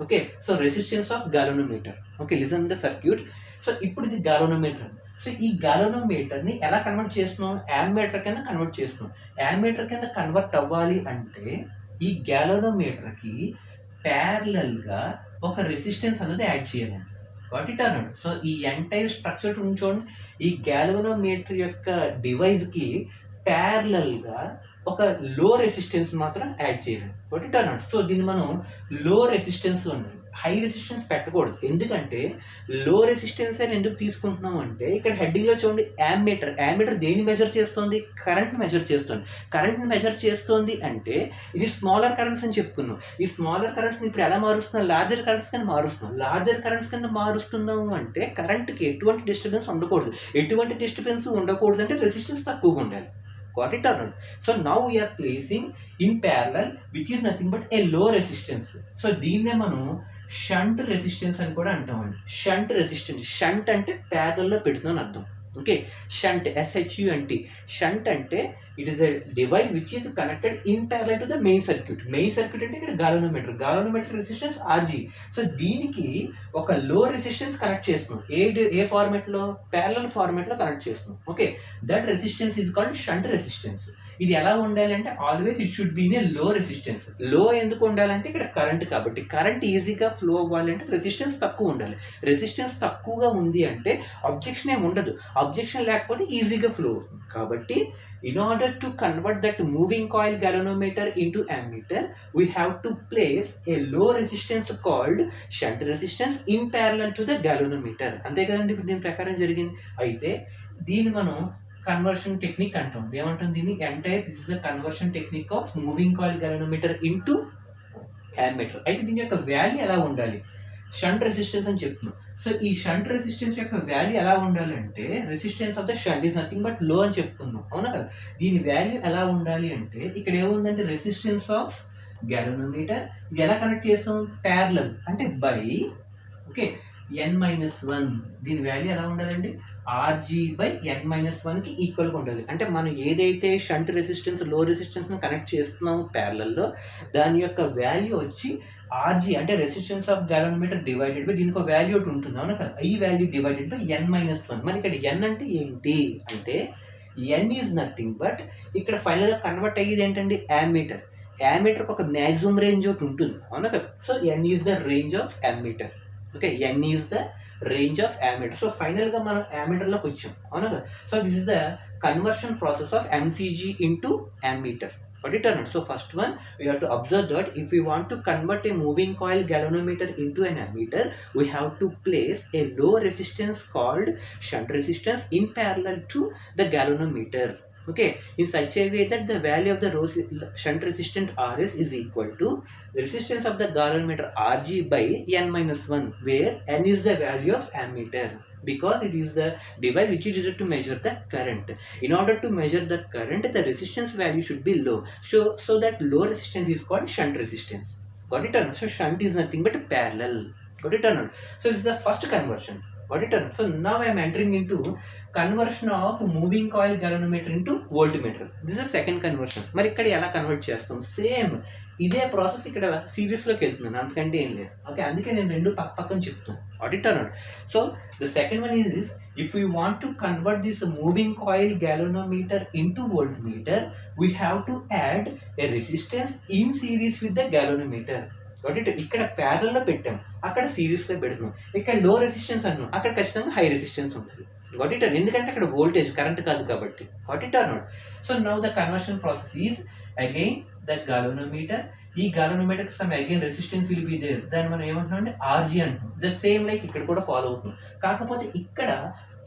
Okay, so resistance of galvanometer. Okay, listen the circuit. So ఇప్పుడు ఇది galvanometer. సో ఈ galvanometer ని ఎలా కన్వర్ట్ చేస్తున్నాం, యామ్మీటర్ కింద కన్వర్ట్ చేస్తున్నాం. యామ్మీటర్ కింద కన్వర్ట్ అవ్వాలి అంటే ఈ galvanometer కి ప్యారలల్ గా ఒక రెసిస్టెన్స్ అనేది యాడ్ చేయాలి. వాట్ ఇట్ అన్నాడు. సో ఈ ఎంటైర్ స్ట్రక్చర్ ఉంచోండి, ఈ galvanometer యొక్క డివైస్ కి ప్యారలల్ గా ఒక లో రెసిస్టెన్స్ మాత్రం యాడ్ చేయాలి. వాట్ ఇట్ అన్నాడు. సో దీన్ని మనం లో రెసిస్టెన్స్ అన్నాడు. హై రెసిస్టెన్స్ పెట్టకూడదు. ఎందుకంటే లో రెసిస్టెన్స్ అని ఎందుకు తీసుకుంటున్నాం అంటే, ఇక్కడ హెడ్డింగ్ లో చూడండి యామ్మీటర్. యామ్మీటర్ దేని మెజర్ చేస్తుంది, కరెంట్ మెజర్ చేస్తుంది. కరెంట్ మెజర్ చేస్తుంది అంటే ఇది స్మాలర్ కరెంట్స్ అని చెప్పుకున్నాం. ఈ స్మాలర్ కరెంట్స్ ఇప్పుడు ఎలా మారుస్తున్నాం, లార్జర్ కరెంట్స్ కింద మారుస్తున్నాం. లార్జర్ కరెంట్స్ కింద మారుస్తున్నాము అంటే కరెంట్కి ఎటువంటి డిస్టర్బెన్స్ ఉండకూడదు. ఎటువంటి డిస్టర్బెన్స్ ఉండకూడదు అంటే రెసిస్టెన్స్ తక్కువగా ఉండాలి. Got it or not? So now we are placing in parallel which is nothing but a low resistance. So దీన్నే మనం షంట్ రెసిస్టెన్స్ అని కూడా అంటామండి. షంట్ రెసిస్టెన్స్, షంట్ అంటే ప్యారలల్ లో పెడుతున్నాను అర్థం. Okay, shunt SHUNT. షంట్ అంటే it is a device which is connected in parallel to the main circuit. Main circuit అంటే ఇక్కడ galvanometer రెసిస్టెన్స్ RG. సో దీనికి ఒక లో రెసిస్టెన్స్ కనెక్ట్ చేస్తున్నాం. ఏ ఫార్మాట్ లో, ప్యారలల్ ఫార్మాట్ లో కనెక్ట్ చేస్తున్నాం. Okay, that resistance is called shunt resistance. ఇది ఎలా ఉండాలి అంటే always it should be in a low resistance. లో ఎందుకు ఉండాలంటే ఇక్కడ కరెంట్ కాబట్టి, కరెంట్ ఈజీగా ఫ్లో అవ్వాలంటే రెసిస్టెన్స్ తక్కువ ఉండాలి. రెసిస్టెన్స్ తక్కువగా ఉంది అంటే అబ్జెక్షన్ ఏమి ఉండదు. అబ్జెక్షన్ లేకపోతే ఈజీగా ఫ్లో అవుతుంది. కాబట్టి in order to convert that moving coil galvanometer into ammeter, we have to place a low resistance called shunt resistance in parallel to the galvanometer. అంతే కదండి, ఇప్పుడు దీని ప్రకారం జరిగింది. అయితే దీన్ని మనం కన్వర్షన్ టెక్నిక్ అంటాం. ఏమంటాం దీన్ని, entire this is the conversion technique of moving coil galvanometer into ammeter. అయితే దీని యొక్క వాల్యూ ఎలా ఉండాలి, షంట్ రెసిస్టెన్స్ అని చెప్తున్నాం. సో ఈ షంట్ రెసిస్టెన్స్ యొక్క వాల్యూ ఎలా ఉండాలంటే, resistance of the shunt is nothing but లో అని చెప్పుకున్నాం, అవునా కదా. దీని వాల్యూ ఎలా ఉండాలి అంటే ఇక్కడ ఏముందంటే రెసిస్టెన్స్ ఆఫ్ galvanometer. ఇది ఎలా కనెక్ట్ చేస్తాం, ప్యారలల్ అంటే బై, ఓకే, n-1. దీని వాల్యూ ఎలా ఉండాలండి, RG/n-1 కి ఈక్వల్గా ఉండాలి. అంటే మనం ఏదైతే షంట్ రెసిస్టెన్స్, లో రెసిస్టెన్స్ కనెక్ట్ చేస్తున్నాము ప్యారలల్లో, దాని యొక్క వాల్యూ వచ్చి RG అంటే resistance of galvanometer divided by దీనికి ఒక వాల్యూ ఒకటి ఉంటుంది, అవునా కదా. ఈ వాల్యూ డివైడెడ్ బై n-1. మరి ఇక్కడ n అంటే ఏంటి అంటే, n ఈజ్ నథింగ్ బట్ ఇక్కడ ఫైనల్గా కన్వర్ట్ అయ్యేది ఏంటండి, యామ్మీటర్. యామ్మీటర్కి ఒక మ్యాక్సిమం రేంజ్ ఒకటి ఉంటుంది, అవునా కదా. So n is the range of ammeter. Okay, n is the range of ammeter. So ఫైనల్గా మనం యామ్మీటర్లోకి వచ్చాం, అవునా కదా. So this is the conversion process of MCG into ammeter. What it or not? So first one, we have to observe that if we want to convert a moving coil galvanometer into an ammeter, we have to place a low resistance called shunt resistance in parallel to the galvanometer. Okay, in such a way that the value of the shunt resistance RS is equal to the resistance of the galvanometer RG by n-1, where n is the value of ammeter, because it is the device which is used to measure the current. In order to measure the current, the resistance value should be low. So that low resistance is called shunt resistance. Got it or not? So shunt is nothing but parallel. Got it or not? So this is the first conversion. Got it or not? So now I am entering into conversion of moving coil galvanometer into voltmeter. This is the second conversion. మరి ఇక్కడ ఎలా convert చేస్తాం, same ఇదే process ఇక్కడ సిరీస్లోకి వెళ్తున్నాను, అంతకంటే ఏం లేదు. ఓకే, అందుకే నేను రెండు పక్కన చెప్తాను. ఆడిట్ అన్నాడు. So the second one is this: if you want to convert this moving coil galvanometer into volt meter, we have to add a resistance in series with the galvanometer. Audit ఇక్కడ ప్యారల్లో పెట్టాం, అక్కడ సిరీస్లో పెడుతున్నాం. ఇక్కడ లో resistance అన్నాం, అక్కడ ఖచ్చితంగా హై రెసిస్టెన్స్ ఉంటుంది. Got it? ఎందుకంటే అక్కడ వోల్టేజ్ కరెంట్ కాదు కాబట్టి. Got it are not? So now the conversion process is again the galvanometer. ఈ galvanometer some again resistance will be there. దాన్ని మనం ఏమంటున్నాం అంటే ఆర్జీ అంటున్నాం. ద సేమ్ లైక్ ఇక్కడ కూడా ఫాలో అవుతున్నాం. కాకపోతే ఇక్కడ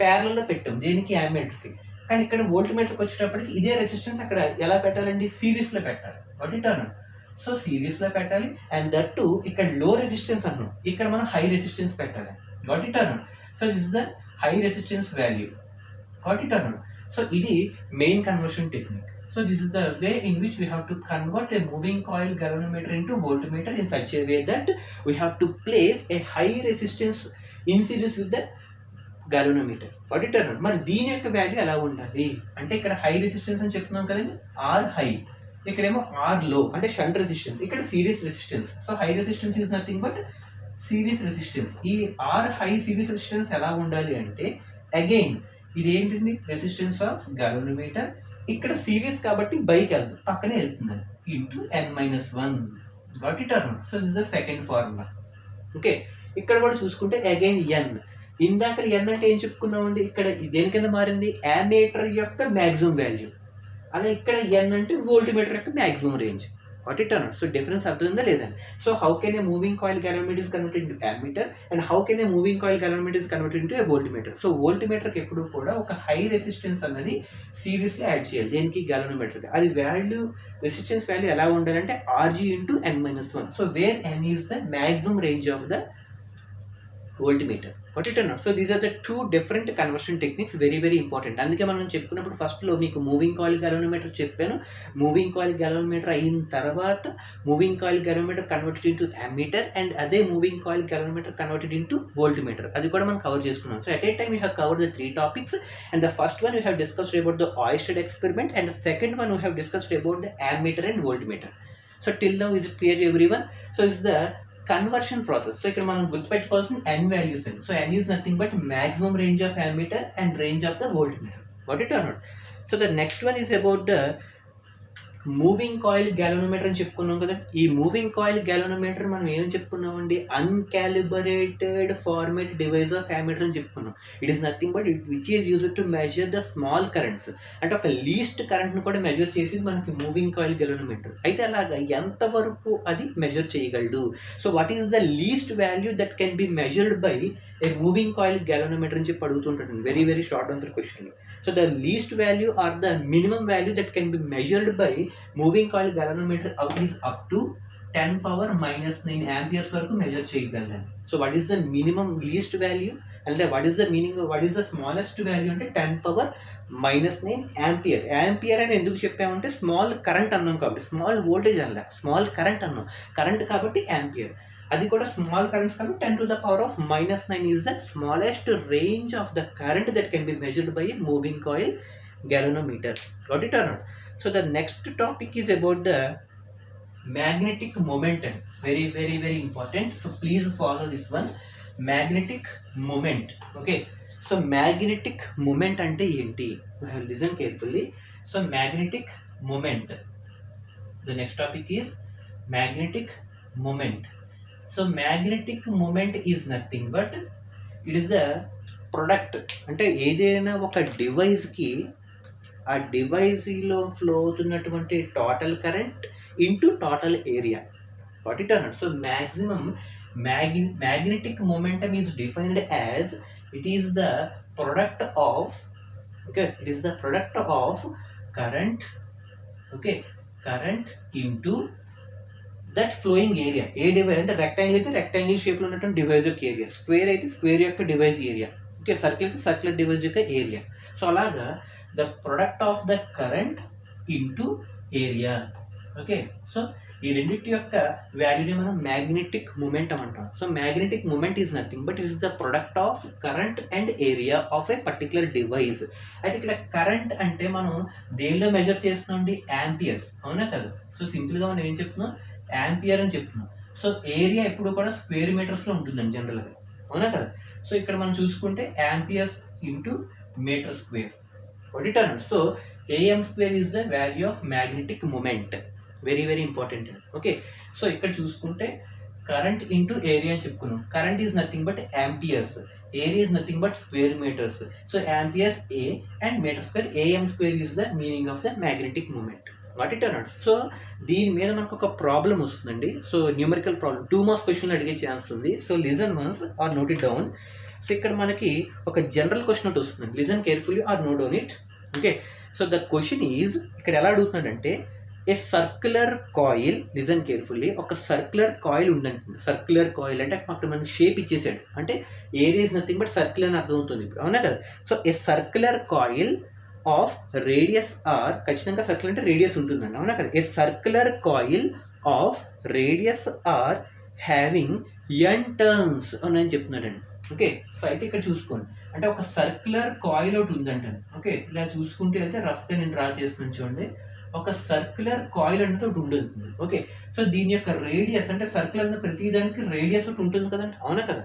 ప్యారల్లో పెట్టాం దేనికి, యామీటర్కి. కానీ ఇక్కడ వోల్ట్ మీటర్కి వచ్చేటప్పటికి ఇదే రెసిస్టెన్స్ అక్కడ ఎలా పెట్టాలండి, సిరీస్లో పెట్టాలి. Got it are not? So సిరీస్లో పెట్టాలి. అండ్ దట్ టు ఇక్కడ లో రెసిస్టెన్స్ అంటున్నాం, ఇక్కడ మనం హై రెసిస్టెన్స్ పెట్టాలి. Got it are not? So this is the high resistance value. Got it are not? So ఇది main conversion technique. So this is the way in which we have to convert a moving coil galvanometer into voltmeter in such a way that we have to place a high resistance in series with the galvanometer. Got it or not? మరి దీని యొక్క value ఎలా ఉండాలి అంటే, ఇక్కడ high resistance అని చెప్తున్నాం కదండి, ఆర్ హై, ఇక్కడేమో ఆర్ లో అంటే షంట్ రెసిస్టెన్స్, ఇక్కడ series resistance. So high resistance is nothing but series resistance. ఈ ఆర్ హై సిరీస్ రెసిస్టెన్స్ ఎలా ఉండాలి అంటే, అగైన్ ఇది ఏంటండి, రెసిస్టెన్స్ ఆఫ్ గాలోనోమీటర్, ఇక్కడ సిరీస్ కాబట్టి బైక్ వెళ్తుంది, పక్కనే వెళ్తుంది, into n-1. Got it are not? So this the second formula. Okay, ఇక్కడ కూడా చూసుకుంటే అగైన్ ఎన్. ఇందాక ఎన్ అంటే ఏం చెప్పుకున్నామండి, ఇక్కడ దేని కింద మారింది, యామీటర్ యొక్క మ్యాక్సిమం వాల్యూ. అలా ఇక్కడ ఎన్ అంటే వోల్ట్ మీటర్ యొక్క maximum range. Got it or not? So difference అర్థమైందా లేదండి? So how can a moving coil galvanometer is converted into ammeter and how can a moving coil galvanometer is converted into a voltmeter? So voltmeter కి ఎప్పుడు కూడా ఒక high resistance అన్నది series లో add చేయాలి. దేనికి, galvanometer కి. అది వాల్యూ, రెసిస్టెన్స్ వాల్యూ ఎలా ఉండాలంటే Rg into n-1. So where n is the maximum range of the voltmeter. Got it or not? So these are the two different conversion techniques, very very important. అందుకే మనం చెప్పుకున్నప్పుడు first లో మీకు moving coil గాలోనోమీటర్ చెప్పాను. Moving coil galvanometer అయిన తర్వాత moving coil galvanometer converted into ammeter and అదే moving coil galvanometer converted into voltmeter. అది కూడా మనం కవర్ చేసుకున్నాం. So at a time we have covered the 3 topics and the first one we have discussed about the Oersted experiment and the second one we have discussed about the ammeter and voltmeter. So till now is it clear to everyone? So this is the conversion process. So ఇక్కడ మనం గుర్తుపెట్టుకోవాల్సిన n values అండి. So n is nothing but maximum range of ammeter and range of the voltmeter. Got it are not? So the next one is about the moving coil galvanometer అని చెప్పుకున్నాం కదా. ఈ moving coil galvanometer మనం ఏమని చెప్పుకున్నామండి, uncalibrated format device of ammeter అని చెప్పుకున్నాం. It is nothing but which is used to measure the small currents. అంటే ఒక లీస్ట్ కరెంట్ను కూడా మెజర్ చేసి మనకి మూవింగ్ కాయిల్ గ్యాలోనోమీటర్. అయితే అలాగా ఎంతవరకు అది మెజర్ చేయగలడు? So what is the least value that can be measured by a moving coil galvanometer అని చెప్పి అడుగుతుంటాడు. Very very short answer question. So the least value or the minimum value that can be measured by moving coil galvanometer is up to 10⁻⁹ amperes వరకు measure చేయగలదండి. So what is the minimum least value అంటే what is the meaning, what is the smallest value అంటే 10⁻⁹ ampere. Ampere అని ఎందుకు చెప్పామంటే small current అన్నాం కాబట్టి, small voltage అన్నా, small current అన్నాం, కరెంట్ కాబట్టి ఆంపియర్. అది కూడా స్మాల్ కరెంట్స్ కాబట్టి 10⁻⁹ is the smallest range of the current that can be measured by a moving coil galvanometer. Got it are not? So the next topic is about the magnetic momentum. Very very very important. So please follow this one. Magnetic moment. Okay. So magnetic moment ante enti? Listen carefully. So magnetic moment. The next topic is magnetic moment. So magnetic moment is nothing but it is the product. అంటే ఏదైనా ఒక డివైస్కి ఆ డివైస్లో flow అవుతున్నటువంటి total current into total area. What it are not? So maximum magnetic momentum is defined as it is the product of, okay, it is the product of current, okay, current into that flowing area. ఏ device అంటే rectangle అయితే rectangle షేప్లో ఉన్నటువంటి device యొక్క area, square అయితే square యొక్క device area, okay, circle అయితే circle device యొక్క ఏరియా. సో అలాగా the product of the current into area. Okay, so ఈ రెండింటి యొక్క వాల్యూని మనం మ్యాగ్నెటిక్ మూమెంటం అంటాం. So magnetic moment is nothing but it is the product of current and area of a particular device. అయితే ఇక్కడ current అంటే మనం దేనిలో మెజర్ చేస్తున్నాం అండి, యాంపియర్స్, అవునా కదా? సో సింపుల్గా మనం ఏం చెప్తున్నాం, యాంపియర్ అని చెప్తున్నాం. సో ఏరియా ఎప్పుడు కూడా స్క్వేర్ మీటర్స్లో ఉంటుందండి జనరల్గా, అవునా కదా. సో ఇక్కడ మనం చూసుకుంటే amperes into metre square. What అన్నారు. So AM square is the value of magnetic moment. Very very important. Okay, so ఇక్కడ చూసుకుంటే కరెంట్ ఇంటూ ఏరియా అని చెప్పుకున్నాం. Current is nothing but amperes, area is nothing but square metres. So amperes A and metre square, AM square is the meaning of the magnetic moment. What it అన్నాడు. So దీని మీద మనకు ఒక problem వస్తుందండి. So numerical problem 2 marks question అడిగే chance ఉంది. So listen once or note it down. So ఇక్కడ మనకి ఒక జనరల్ క్వశ్చన్ ఒకటి వస్తుంది. Listen carefully or note down it. Okay, so the question is ఇక్కడ ఎలా అడుగుతున్నాడంటే a circular coil, listen carefully, ఒక సర్క్యులర్ కాయిల్ ఉందంటుంది. సర్క్యులర్ కాయిల్ అంటే అక్కడ మనకి షేప్ ఇచ్చేసాడు, అంటే area is nothing but circle అని అర్థమవుతుంది ఇప్పుడు, అవునా కదా. So a circular coil of radius r, ఖచ్చితంగా సర్కిల్ అంటే రేడియస్ ఉంటుందండి, అవునా కదా. A circular coil of radius are having n turns అని చెప్తున్నాడండి. ఓకే, సో అయితే ఇక్కడ చూసుకోండి, అంటే ఒక సర్క్యులర్ కాయిల్ ఒకటి ఉందంటాను. ఓకే, ఇలా చూసుకుంటూ వెళ్తే రఫ్గా నేను డ్రా చేస్తున్నాను చూడండి. ఒక సర్క్యులర్ కాయిల్ అనేది ఒకటి ఉంటుంది. ఓకే, సో దీని యొక్క రేడియస్ అంటే సర్కిల్ అన్న ప్రతి దానికి రేడియస్ ఒకటి ఉంటుంది కదండి, అవునా కదా.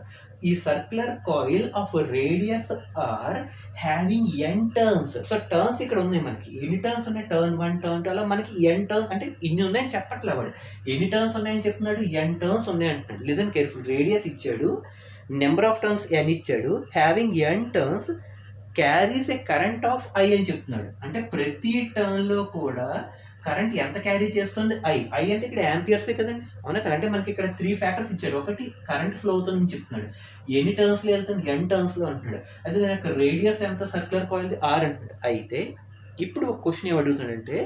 ఈ circular coil of radius are having n turns. So turns ఇక్కడ ఉన్నాయి మనకి. ఎన్ని టర్న్స్ ఉన్నాయి? టర్న్ 1, టర్న్ 2, అలా మనకి n టర్న్స్ అంటే ఇన్ని ఉన్నాయని చెప్పట్లే వాడు. ఎన్ని టర్న్స్ ఉన్నాయని చెప్తున్నాడు? n టర్న్స్ ఉన్నాయి అంటున్నాడు. Listen careful. రేడియస్ ఇచ్చాడు, నెంబర్ ఆఫ్ టర్న్స్ n ఇచ్చాడు, having n turns carries A current of I అని చెప్తున్నాడు. అంటే ప్రతి టర్న్లో కూడా కరెంట్ ఎంత క్యారీ చేస్తుంది? I అంటే ఇక్కడ యాంపియర్సే కదండి, అవునా కదా. అంటే మనకి ఇక్కడ 3 ఫ్యాక్టర్స్ ఇచ్చాడు. ఒకటి కరెంట్ ఫ్లో అవుతుందని చెప్తున్నాడు, ఎన్ని టర్న్స్లో వెళ్తుంది? n టర్న్స్లో అంటున్నాడు. అదే దాని యొక్క రేడియస్ ఎంత సర్క్యులర్ కాయిల్ది? R అంటున్నాడు. అయితే ఇప్పుడు ఒక క్వశ్చన్ ఏం అడుగుతున్నాడంటే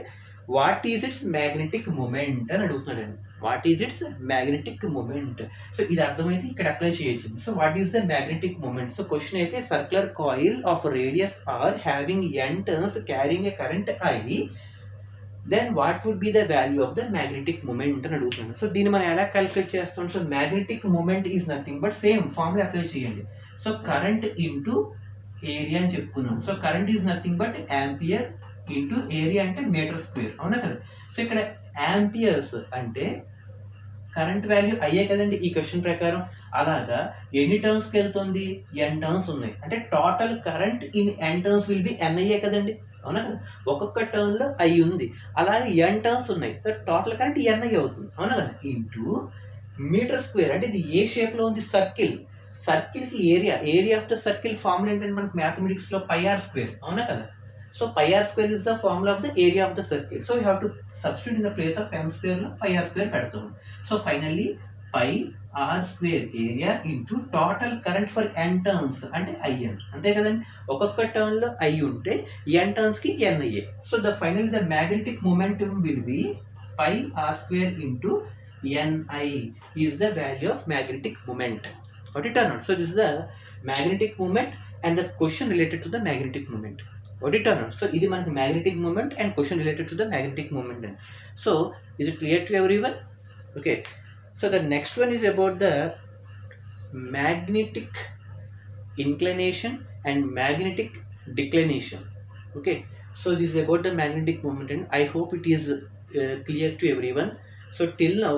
what is its magnetic moment అని అడుగుతున్నాడండి. What is its magnetic moment. So ఇది అర్థమైతే ఇక్కడ అప్లై చేయొచ్చు. So what is the magnetic moment. So question అయితే circular coil of radius are having n turns carrying a current I, then what would be the value of the magnetic moment అని అడుగుతున్నాను. So దీన్ని మనం ఎలా calculate చేస్తాం? So magnetic moment is nothing but same formula apply చేయండి. So current into area అని చెప్పుకున్నాం. So current is nothing but ampere into area అంటే మీటర్ స్క్వేర్, అవునా కదా. సో ఇక్కడ యాంపియర్స్ అంటే కరెంట్ వాల్యూ అయ్యే కదండి ఈ క్వశ్చన్ ప్రకారం. అలాగా ఎన్ని టర్న్స్కి వెళ్తుంది? n టర్న్స్ ఉన్నాయి, అంటే total current in n turns will be n అయ్యే కదండి, అవునా కదా. ఒక్కొక్క టర్న్లో I ఉంది, అలాగే n టర్న్స్ ఉన్నాయి, టోటల్ కరెంట్ n అయ్యి అవుతుంది, అవునా కదా. ఇంటూ మీటర్ స్క్వేర్ అంటే ఇది ఏ షేప్లో ఉంది? సర్కిల్. సర్కిల్కి area of the circle formula ఏంటంటే మనకి మ్యాథమెటిక్స్లో πr², అవునా కదా. So πr² is the formula of the area of the circle. So you have to substitute in the place of m² లో πr² పెడతాం. So finally πr² area into total current for n turns అంటే IN, అంతే కదండి. ఒక్కొక్క turn లో I ఉంటే n turns కి n అయ్యే. So the finally the magnetic momentum will be πr² into NI is the value of magnetic moment. What it are not. So this is the magnetic moment and the question related to the magnetic moment. What it or not. So ఇది మనకి magnetic moment and question related to the magnetic moment. So is it clear to everyone? Okay, so the next one is about the magnetic inclination and magnetic declination. Okay, so this is about the magnetic moment and I hope it is clear to everyone. So till now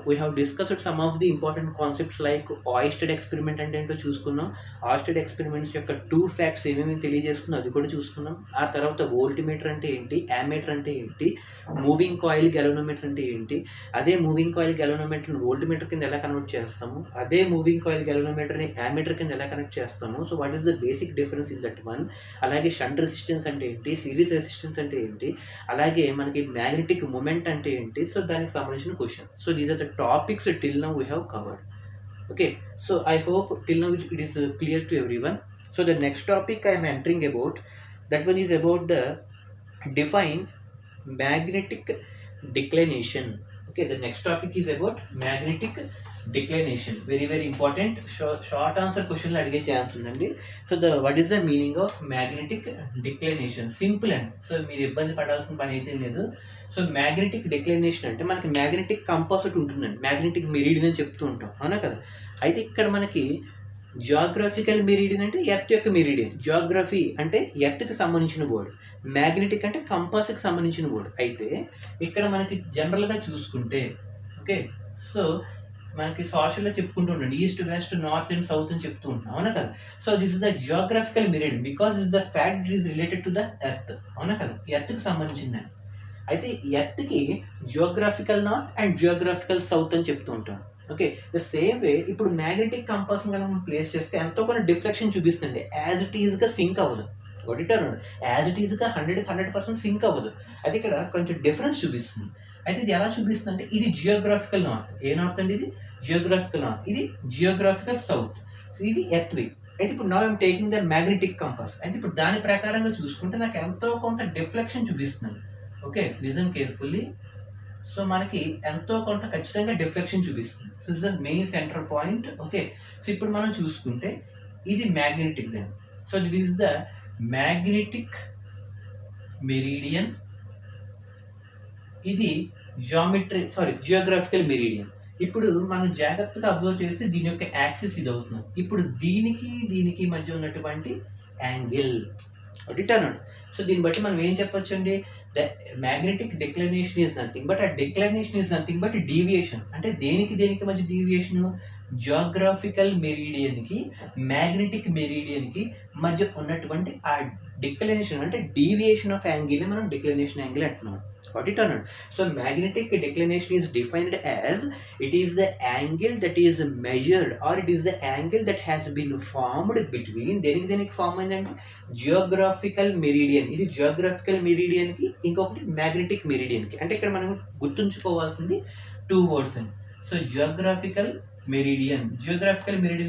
we have discussed some of the important concepts like Oersted experiment అంటే ఏంటో చూసుకున్నాం. Oersted experiments యొక్క 2 facts ఏమేమి తెలియజేస్తుందో అది కూడా చూసుకున్నాం. ఆ తర్వాత వోల్ట్మీటర్ అంటే ఏంటి, యామీటర్ అంటే ఏంటి, మూవింగ్ కాయిల్ గెలవనోమీటర్ అంటే ఏంటి, అదే మూవింగ్ కాయిల్ గెలవనోమీటర్ని వోల్ట్మీటర్ కింద ఎలా కన్వర్ట్ చేస్తాము, అదే మూవింగ్ కాయిల్ గెలవనోమీటర్ని యామీటర్ కింద ఎలా కనెక్ట్ చేస్తాము. So what is the basic difference in that one. అలాగే షంట్ రెసిస్టెన్స్ అంటే ఏంటి, సిరీస్ రెసిస్టెన్స్ అంటే ఏంటి, అలాగే మనకి మ్యాగ్నెటిక్ మూమెంట్ అంటే ఏంటి. సో దానికి సంబంధించిన question. So these are the topics till now we have covered. Okay, so I hope till now it is clear to everyone. So the next topic I am entering about, that one is about the define magnetic declination. Okay, the next topic is about magnetic declination. Very very important. Short answer question lo adige chance undandi. So the what is the meaning of magnetic declination? Simple and so meer ibbandi padalsina pani aithe ledu. So magnetic declination అంటే మనకి magnetic compass ఒకటి ఉంటుందండి, magnetic meridian అని చెప్తూ ఉంటాం, అవునా కదా. అయితే ఇక్కడ మనకి జియోగ్రఫికల్ మెరిడియన్ అంటే ఎర్త్ యొక్క మెరిడియన్, జియోగ్రఫీ అంటే ఎర్త్కి సంబంధించిన వర్డ్, మ్యాగ్నెటిక్ అంటే కంపాస్కి సంబంధించిన వర్డ్. అయితే ఇక్కడ మనకి జనరల్గా చూసుకుంటే ఓకే, సో మనకి సోషల్లో చెప్పుకుంటూ ఉండండి east west north and south అని చెప్తూ ఉంటాం, అవునా కదా. So this is the geographical meridian because is the fact it is related to the earth, అవునా కదా, ఎర్త్కి సంబంధించిందండి. అయితే ఎర్త్కి geographical north and geographical south అని చెప్తూ ఉంటాం. ఓకే, ద సేమ్ వే ఇప్పుడు మ్యాగ్నెటిక్ కంపాస్ కనుక మనం ప్లేస్ చేస్తే ఎంతో కొన్ని డిఫ్లెక్షన్ చూపిస్తుంది, యాజ్ ఇట్ ఈస్గా సింక్ అవ్వదు. ఒకటిటర్ యాజ్ ఇట్ ఈస్గా 100% సింక్ అవ్వదు, అయితే ఇక్కడ కొంచెం డిఫరెన్స్ చూపిస్తుంది. అయితే ఇది ఎలా చూపిస్తుంది అంటే ఇది జియోగ్రాఫికల్ నార్త్, ఏ నార్త్ అండి, ఇది జియోగ్రాఫికల్ నార్త్, ఇది జియోగ్రాఫికల్ సౌత్, ఇది ఎర్త్ వే. అయితే ఇప్పుడు నా I'm taking the magnetic compass, అయితే ఇప్పుడు దాని ప్రకారంగా చూసుకుంటే నాకు ఎంతో కొంత డిఫ్లెక్షన్ చూపిస్తుంది. Okay, listen carefully. సో మనకి ఎంతో కొంత ఖచ్చితంగా డిఫ్లెక్షన్ చూపిస్తుంది. So is the main centre point. Okay, so ఇప్పుడు మనం చూసుకుంటే ఇది magnetic then. So this is the magnetic meridian, ఇది జియోగ్రాఫికల్ మెరిడియన్. ఇప్పుడు మనం జాగ్రత్తగా అబ్జర్వ్ చేస్తే దీని యొక్క యాక్సిస్ ఇది అవుతుంది. ఇప్పుడు దీనికి మధ్య ఉన్నటువంటి యాంగిల్ డిటర్మినెంట్. సో దీన్ని బట్టి మనం ఏం చెప్పొచ్చు అండి, the magnetic declination is nothing but ఆ declination is nothing but deviation. అంటే దేనికి మధ్య డీవియేషన్, జియోగ్రాఫికల్ మెరిడియన్కి మ్యాగ్నెటిక్ మెరిడియన్కి మధ్య ఉన్నటువంటి ఆ డిక్లైనేషన్ అంటే డీవియేషన్ ఆఫ్ యాంగిల్ మనం డిక్లైనేషన్ యాంగిల్ అంటున్నాం. Got it or not? So magnetic declination is defined as it is the angle that is measured or it is the angle that has been formed between దేనికి form అయిందంటే geographical meridian, ఇది geographical meridian కి ఇంకొకటి magnetic meridian కి. అంటే ఇక్కడ మనం గుర్తుంచుకోవాల్సింది 2 words అండి. సో జియోగ్రాఫికల్ మెరిడియన్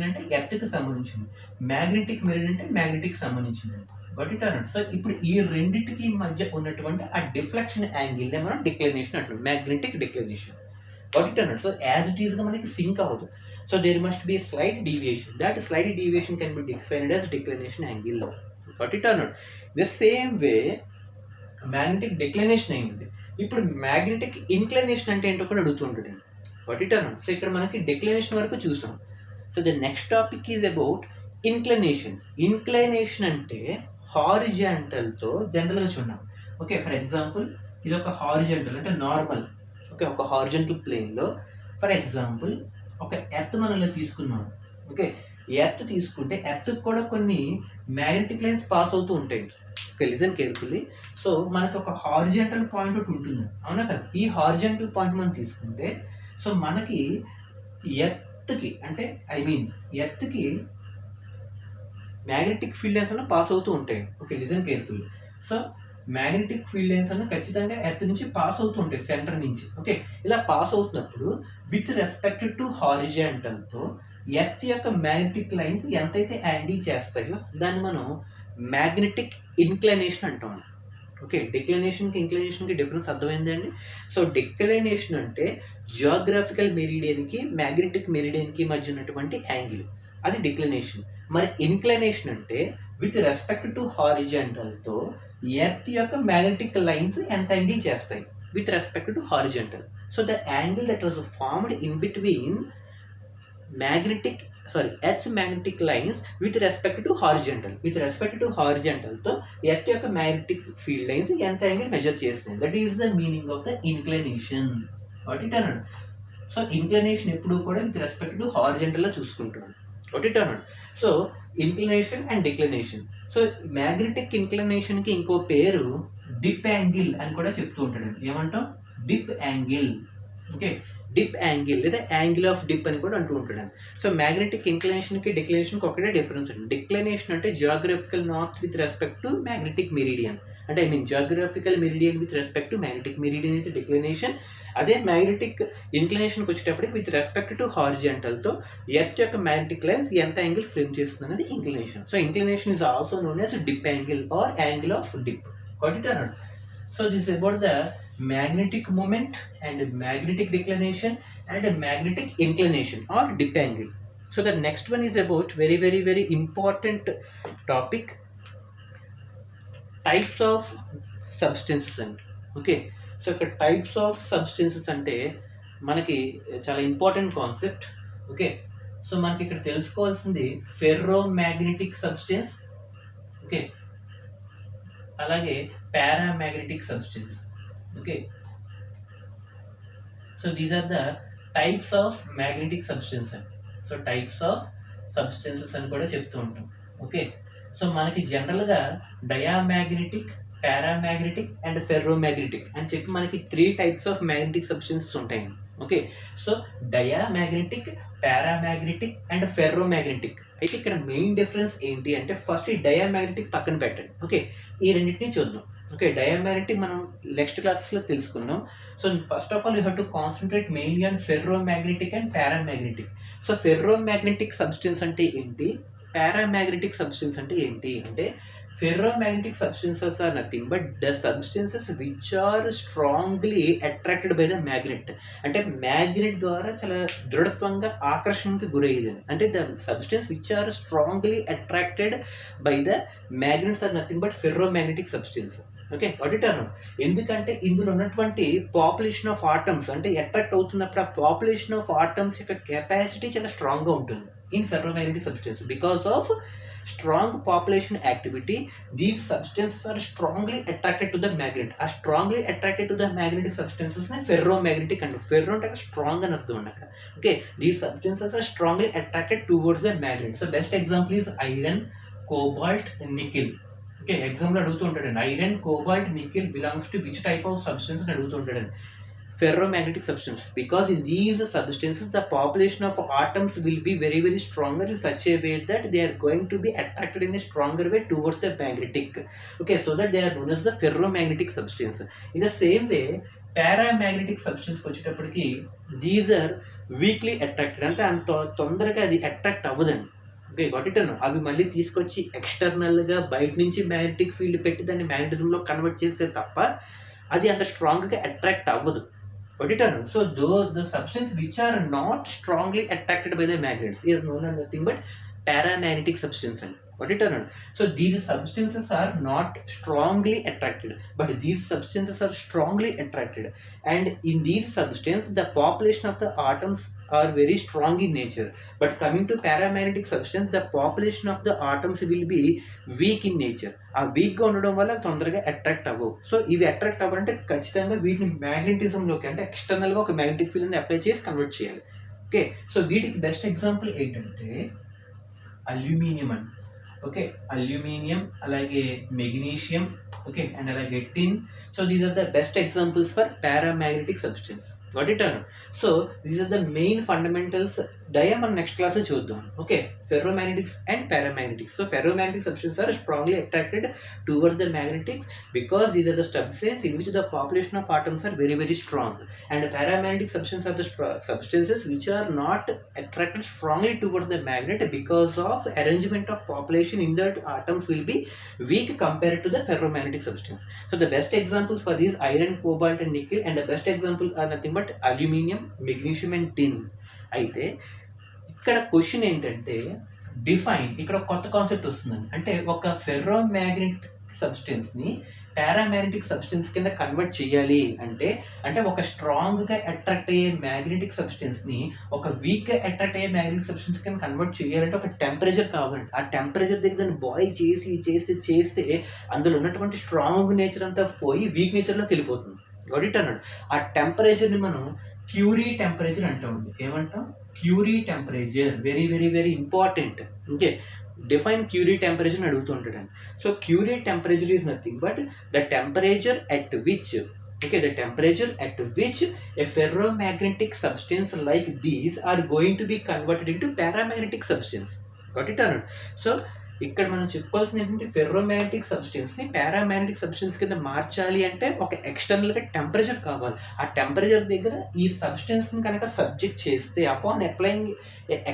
అంటే ఎర్త్ కి సంబంధించింది, మ్యాగ్నెటిక్ మెరిడియన్ అంటే మ్యాగ్నెటిక్ సంబంధించింది. బట్ ఇట్ అన్నాడు. సో ఇప్పుడు ఈ రెండింటికి మధ్య ఉన్నటువంటి ఆ డిఫ్లెక్షన్ యాంగిల్ మనం డిక్లైనేషన్ అంటున్నాం, మ్యాగ్నెటిక్ డిక్లైనేషన్. బట్ ఇట్ అన్నాడు. సో యాజ్ ఇట్ ఈస్గా మనకి సింక్ అవ్వదు. So there must be slight deviation, that slight deviation can be defined as declination angle. But it అన్నాడు. The same way magnetic declination అయింది. ఇప్పుడు magnetic inclination అంటే ఏంటో కూడా అడుగుతుంటాడు. బట్ ఇట్ అన్నాడు. సో ఇక్కడ మనకి డిక్లైనేషన్ వరకు చూసాం. So the next topic is about inclination. Inclination అంటే హారిజాంటల్తో జనరల్గా చూద్దాం. ఓకే, ఫర్ ఎగ్జాంపుల్ ఇది ఒక హారిజాంటల్ అంటే నార్మల్. ఓకే, ఒక హారిజాంటల్ ప్లేన్లో ఫర్ ఎగ్జాంపుల్ ఒక ఎర్త్ మనల్ని తీసుకున్నాం. ఓకే, ఎర్త్ తీసుకుంటే ఎర్త్ కూడా కొన్ని మ్యాగ్నెటిక్ లైన్స్ పాస్ అవుతూ ఉంటాయి. Okay, listen carefully. సో మనకు ఒక హారిజాంటల్ పాయింట్ ఒకటి ఉంటుంది, అవునా కదా. ఈ హారిజాంటల్ పాయింట్ మనం తీసుకుంటే సో మనకి ఎర్త్కి అంటే ఎర్త్కి మ్యాగ్నెటిక్ ఫీల్డ్ లైన్స్ అన్న పాస్ అవుతూ ఉంటాయి. Okay, listen carefully. So magnetic field lines అన్న ఖచ్చితంగా ఎర్త్ నుంచి పాస్ అవుతూ ఉంటాయి, సెంటర్ నుంచి. ఓకే, ఇలా పాస్ అవుతున్నప్పుడు విత్ రెస్పెక్ట్ టు హారిజాంటల్తో ఎర్త్ యొక్క మ్యాగ్నెటిక్ లైన్స్ ఎంతైతే యాంగిల్ చేస్తాయో దాన్ని మనం మ్యాగ్నెటిక్ ఇన్క్లైనేషన్ అంటాం. ఓకే, డిక్లైనేషన్కి ఇంక్లైనేషన్కి డిఫరెన్స్ అర్థమైంది అండి. సో డిక్లైనేషన్ అంటే జియోగ్రాఫికల్ మెరిడియన్కి మ్యాగ్నెటిక్ మెరిడియన్కి మధ్య ఉన్నటువంటి యాంగిల్, అది డిక్లైనేషన్. మరి ఇన్క్లైనేషన్ అంటే విత్ రెస్పెక్ట్ టు హారిజాంటల్తో ఎర్త్ యొక్క మ్యాగ్నెటిక్ లైన్స్ ఎంత యాంగిల్ చేస్తాయి with respect to horizontal. So the angle that was formed in between earth's magnetic lines with respect to హారిజాంటల్తో ఎర్త్ యొక్క మ్యాగ్నెటిక్ ఫీల్డ్ లైన్స్ ఎంత యాంగిల్ మెజర్ చేస్తాయి. That is the meaning of the inclination. What it అన్నాడు. So inclination ఎప్పుడు కూడా with respect to హారిజాంటల్లో చూసుకుంటాడు. What it అన్నాడు. So inclination and declination. So magnetic ఇన్క్లినేషన్కి ఇంకో పేరు డిప్ యాంగిల్ అని కూడా చెప్తూ ఉంటాడు. ఏమంటాం, dip angle. Okay, dip angle లేదా యాంగిల్ ఆఫ్ డిప్ అని కూడా అంటూ ఉంటాడు. సో మ్యాగ్నెటిక్ ఇన్క్లినేషన్కి డిక్లినేషన్కి ఒకటే డిఫరెన్స్ అండి. డిక్లినేషన్ అంటే geographical north with respect to magnetic meridian, అంటే geographical meridian with respect to magnetic meridian అయితే డిక్లినేషన్. అదే మ్యాగ్నెటిక్ ఇన్క్లినేషన్కి వచ్చేటప్పటికి విత్ రెస్పెక్ట్ టు హారిజాంటల్తో ఎర్త్ యొక్క మ్యాగ్నెటిక్ లైన్స్ ఎంత యాంగిల్ ఫ్రేమ్ చేస్తుంది అనేది inclination. So inclination is also known as dip angle or angle of dip. Got it are not? So this is about the magnetic moment and magnetic declination and magnetic inclination or dip angle. So the next one is about very important topic, types of substances. And okay, so types of substances ante manaki chala important concept. Okay, so manaki ikkada telusukovalsindi ferromagnetic substance, okay, alage paramagnetic substance. Okay, so these are the types of magnetic substance అని. So types of substances అని కూడా చెప్తూ ఉంటాం. Okay, so మనకి జనరల్గా డయామ్యాగ్నెటిక్, paramagnetic and ఫెర్రోమ్యాగ్నెటిక్ అని చెప్పి మనకి 3 టైప్స్ ఆఫ్ మ్యాగ్నెటిక్ సబ్స్టెన్సెస్ ఉంటాయండి. Okay, so diamagnetic, paramagnetic and ferromagnetic. అయితే ఇక్కడ మెయిన్ డిఫరెన్స్ ఏంటి అంటే ఫస్ట్ ఈ డయామ్యాగ్నెటిక్ పక్కన పెట్టండి. ఓకే, ఈ రెండింటిని చూద్దాం. ఓకే, డయామ్యాగ్నెటిక్ మనం నెక్స్ట్ క్లాసెస్లో తెలుసుకుందాం. So first of all you have to concentrate mainly on ferromagnetic and paramagnetic. So ferromagnetic substance అంటే ఏంటి, పారామ్యాగ్నెటిక్ సబ్స్టెన్స్ అంటే ఏంటి అంటే ferromagnetic substances are nothing but the substances which are strongly attracted by the magnet. అంటే magnet ద్వారా చాలా దృఢత్వంగా ఆకర్షణకి గురయ్యేది. అంటే the substance which are strongly attracted by the magnets are nothing but ferromagnetic substance. Okay, what it are. ఎందుకంటే ఇందులో ఉన్నటువంటి పాపులేషన్ ఆఫ్ ఆటమ్స్ అంటే అట్రాక్ట్ అవుతున్నప్పుడు ఆ పాపులేషన్ ఆఫ్ ఆటమ్స్ యొక్క కెపాసిటీ చాలా స్ట్రాంగ్గా ఉంటుంది in ferromagnetic substance. Because of strong population activity, these substances are strongly attracted to the magnet. Are strongly attracted to the magnetic substances ne ferromagnetic and ferro అంటే strong అని అర్థం అన్నమాట. Okay, these substances are strongly attracted towards the magnet. So best example is iron, cobalt, nickel. Okay, example అడుగుతూ ఉంటాడండి, iron, cobalt, nickel belongs to which type of substance అని అడుగుతూ ఉంటాడండి. Ferromagnetic substance, because in these substances the population of atoms will be very very stronger in such a way that they are going to be attracted in a stronger way towards the magnetic. Okay, so that they are known as the ferromagnetic substance. In the same way paramagnetic substance వచ్చేటప్పటికి these are weakly attracted, అంటే అంత తొందరగా అది attract అవ్వదండి. Okay, got it అను. అవి మళ్ళీ తీసుకొచ్చి ఎక్స్టర్నల్గా బయట నుంచి మ్యాగ్నెటిక్ ఫీల్డ్ పెట్టి దాన్ని మ్యాగ్నెటిజంలో కన్వర్ట్ చేస్తే తప్ప అది అంత స్ట్రాంగ్గా అట్రాక్ట్ అవ్వదు. But it are so though the substance which are not strongly attracted by the magnets is known as nothing but paramagnetic substance. What it are. So these substances are not strongly attracted, but these substances are strongly attracted, and in these substances the population of the atoms are very strong in nature. But coming to paramagnetic substance, the population of the atoms will be weak in nature. ఆ వీక్గా ఉండడం వల్ల తొందరగా attract అవ్వవు. So ఇవి attract అవ్వాలంటే ఖచ్చితంగా వీటిని మ్యాగ్నెటిజంలోకి అంటే ఎక్స్టర్నల్గా ఒక మ్యాగ్నెటిక్ ఫీల్డ్ని అప్లై చేసి కన్వర్ట్ చేయాలి. ఓకే, సో వీటికి బెస్ట్ ఎగ్జాంపుల్ ఏంటంటే అల్యూమినియం అండి. ఓకే, అల్యూమినియం, అలాగే మెగ్నీషియం, ఓకే, అండ్ అలాగే tin. So these are the best examples for paramagnetic substance. What it are. So these are the main fundamentals. Dia మనం next క్లాస్లో చూద్దాం. Okay, ferromagnetics and paramagnetics. So ferromagnetic substance are strongly attracted towards the magnetics because these are the substance in which the population of atoms are very very strong. And paramagnetic substance are the substances which are not attracted strongly towards the magnet because of arrangement of population in that atoms will be weak compared to the ferromagnetic substance. So the best examples for these iron, cobalt and nickel, and the best example are nothing but aluminium, magnesium and tin. అయితే ఇక్కడ question ఏంటంటే define, ఇక్కడ కొత్త concept వస్తుందండి. అంటే ఒక ferromagnetic సబ్స్టెన్స్ని paramagnetic substance కింద convert చేయాలి అంటే ఒక స్ట్రాంగ్గా అట్రాక్ట్ అయ్యే మ్యాగ్నెటిక్ సబ్స్టెన్స్ని ఒక వీక్గా అట్రాక్ట్ అయ్యే మ్యాగ్నెటిక్ సబ్స్టెన్స్ కింద కన్వర్ట్ చేయాలంటే ఒక టెంపరేచర్ కావాలండి. ఆ టెంపరేచర్ దగ్గర దాన్ని బాయిల్ చేస్తే అందులో ఉన్నటువంటి స్ట్రాంగ్ నేచర్ అంతా పోయి వీక్ నేచర్లోకి వెళ్ళిపోతుంది. గొడిట్ అన్నాడు. ఆ టెంపరేచర్ని మనం క్యూరీ టెంపరేచర్ అంటామండి. ఏమంటాం? Curie temperature. Very very very important. Okay, define Curie temperature అడుగుతూ ఉంటాడండి. So Curie temperature is nothing but the temperature at which the temperature at which a ferromagnetic substance like these are going to be converted into paramagnetic substance. Got it or not? So ఇక్కడ మనం చెప్పాల్సింది ఏంటంటే ferromagnetic సబ్స్టెన్స్ని paramagnetic substance కింద మార్చాలి అంటే ఒక ఎక్స్టర్నల్గా temperature కావాలి. ఆ టెంపరేచర్ దగ్గర ఈ సబ్స్టెన్స్ని కనుక సబ్జెక్ట్ చేస్తే upon applying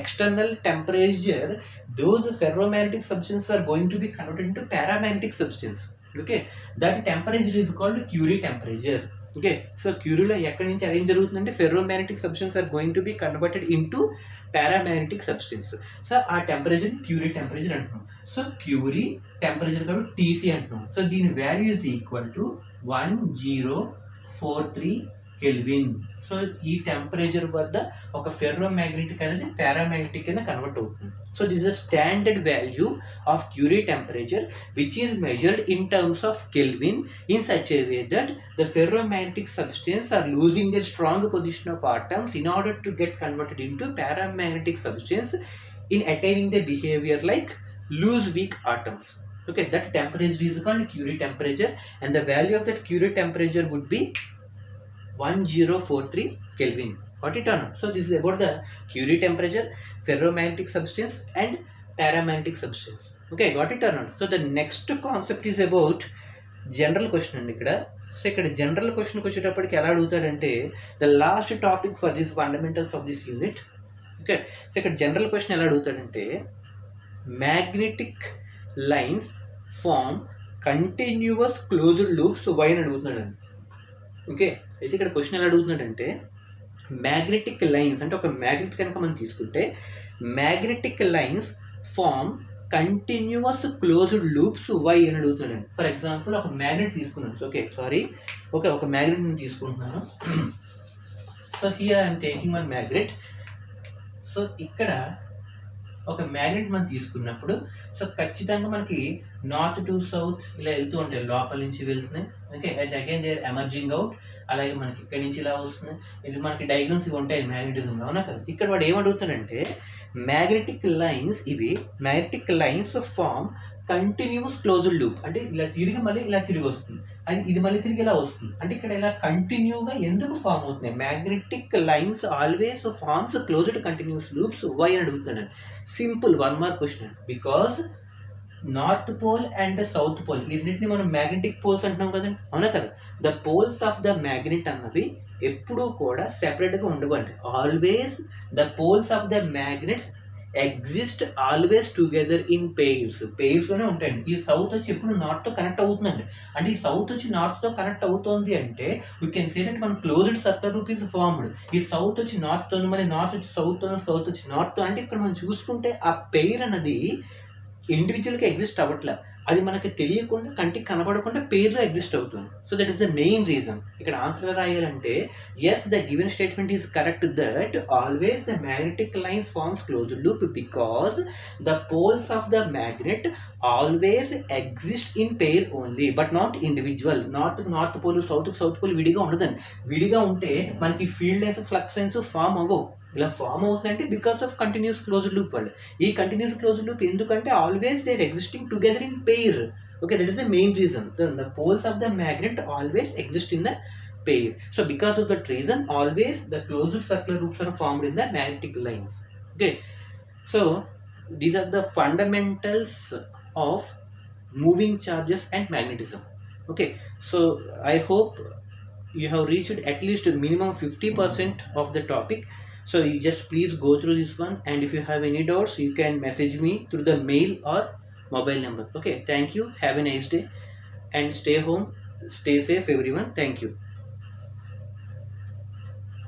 external temperature those ferromagnetic substance are going to be converted into paramagnetic substance. Okay, దాని temperature is called Curie temperature. Okay, so క్యూరీలో ఎక్కడి నుంచి అరేంజ్ జరుగుతుందంటే ferromagnetic substance are going to be converted into paramagnetic substance. So ఆ టెంపరేచర్ని Curie temperature అంటున్నాం. So Curie temperature కాబట్టి TC అంటున్నాం. సో దీని value is equal to 1043 kelvin. So ఈ టెంపరేచర్ వద్ద ఒక ఫెర్రోమాగ్నెటిక్ అనేది పారామాగ్నెటిక్ కింద కన్వర్ట్ అవుతుంది. So this is standard value of Curie temperature which is measured in terms of kelvin in such a way that the ferromagnetic substance are losing their strong position of atoms in order to get converted into paramagnetic substance in attaining the behavior like loose weak atoms. Okay, that temperature is called Curie temperature, and the value of that Curie temperature would be 1043 Kelvin. Got it or not? So this is about the Curie temperature, ferromagnetic substance and paramagnetic substance. Okay, got it or not? So the next concept is about general question అండి ఇక్కడ. So ఇక్కడ general క్వశ్చన్కి వచ్చేటప్పటికి ఎలా అడుగుతారంటే the last topic for this fundamentals of this unit. Okay, so ఇక్కడ general question ఎలా అడుగుతాడంటే magnetic lines form continuous closed loops why అని అడుగుతున్నాడండి. ఓకే, అయితే ఇక్కడ క్వశ్చన్ ఎలా అడుగుతున్నాడంటే మ్యాగ్నెటిక్ లైన్స్ అంటే ఒక మ్యాగ్నెట్ కనుక మనం తీసుకుంటే magnetic lines form continuous closed loops why అని అడుగుతున్నాను. ఫర్ ఎగ్జాంపుల్ ఒక మ్యాగ్నెట్ తీసుకున్నాను. ఒక మ్యాగ్నెట్ నేను తీసుకుంటున్నాను. So here I'm taking one magnet. So ఇక్కడ ఒక మ్యాగ్నెట్ మనం తీసుకున్నప్పుడు సో ఖచ్చితంగా మనకి నార్త్ టు సౌత్ ఇలా వెళ్తూ ఉంటాయి, లోపల నుంచి వెళ్తున్నాయి. Okay, and again they are emerging out. అలాగే మనకి ఇక్కడి నుంచి ఇలా వస్తున్నాయి. ఇది మనకి డయాగ్నమ్స్ ఇవి ఉంటాయి మ్యాగ్నెటిజంలో, అవునా కదా. ఇక్కడ వాడు ఏమడుగుతాడంటే magnetic lines form continuous closed loop అంటే ఇలా తిరిగి మళ్ళీ ఇలా తిరిగి వస్తుంది, ఇది మళ్ళీ తిరిగి ఇలా వస్తుంది. అంటే ఇక్కడ ఇలా కంటిన్యూగా ఎందుకు ఫామ్ అవుతున్నాయి? Magnetic lines always forms closed continuous loops why అని అడుగుతున్నాను. Simple 1 mark question. Because north pole and south pole ఈ రెండింటిని మనం మ్యాగ్నెటిక్ పోల్స్ అంటున్నాం కదండి, అవునా కదా. The poles of the magnet అన్నవి ఎప్పుడూ కూడా సెపరేట్గా ఉండవండి. Always the poles of the magnets exist always together in పెయిర్స్లోనే ఉంటాయండి. ఈ సౌత్ వచ్చి ఎప్పుడు నార్త్తో కనెక్ట్ అవుతుందండి. అంటే ఈ సౌత్ వచ్చి నార్త్తో కనెక్ట్ అవుతుంది అంటే వీ కెన్ సే దట్ మన closed circle loop is formed. ఈ సౌత్ వచ్చి నార్త్తో, మరి నార్త్ వచ్చి సౌత్తో, సౌత్ వచ్చి నార్త్తో. అంటే ఇక్కడ మనం చూసుకుంటే ఆ పెయిర్ అన్నది ఇండివిజువల్గా ఎగ్జిస్ట్ అవ్వట్లే, అది మనకి తెలియకుండా కంటికి కనబడకుండా పేర్లో ఎగ్జిస్ట్ అవుతుంది. So that is the main reason. ఇక్కడ ఆన్సర్ రాయాలంటే as the given statement is correct that always the magnetic lines forms closed loop because the poles of the magnet always exist in pair only but not individual. North pole south pole విడిగా ఉండదండి. విడిగా ఉంటే మనకి field lines flux lines form అవ్వవు. ఇలా form అవుతుందంటే because of continuous closed loop వాళ్ళు. ఈ కంటిన్యూస్ క్లోజ్డ్ లూప్ ఎందుకంటే always they are existing together in pair. Okay, that is the main reason. The poles of the magnet always exist in the pair. So because of that reason always the closed circular loops are formed in the magnetic lines. Okay, so these are the fundamentals of moving charges and magnetism. Okay, so I hope you have reached at least minimum 50% of the topic. So you just please go through this one, and if you have any doubts you can message me through the mail or mobile number. Okay, thank you, have a nice day and stay home, stay safe everyone. Thank you.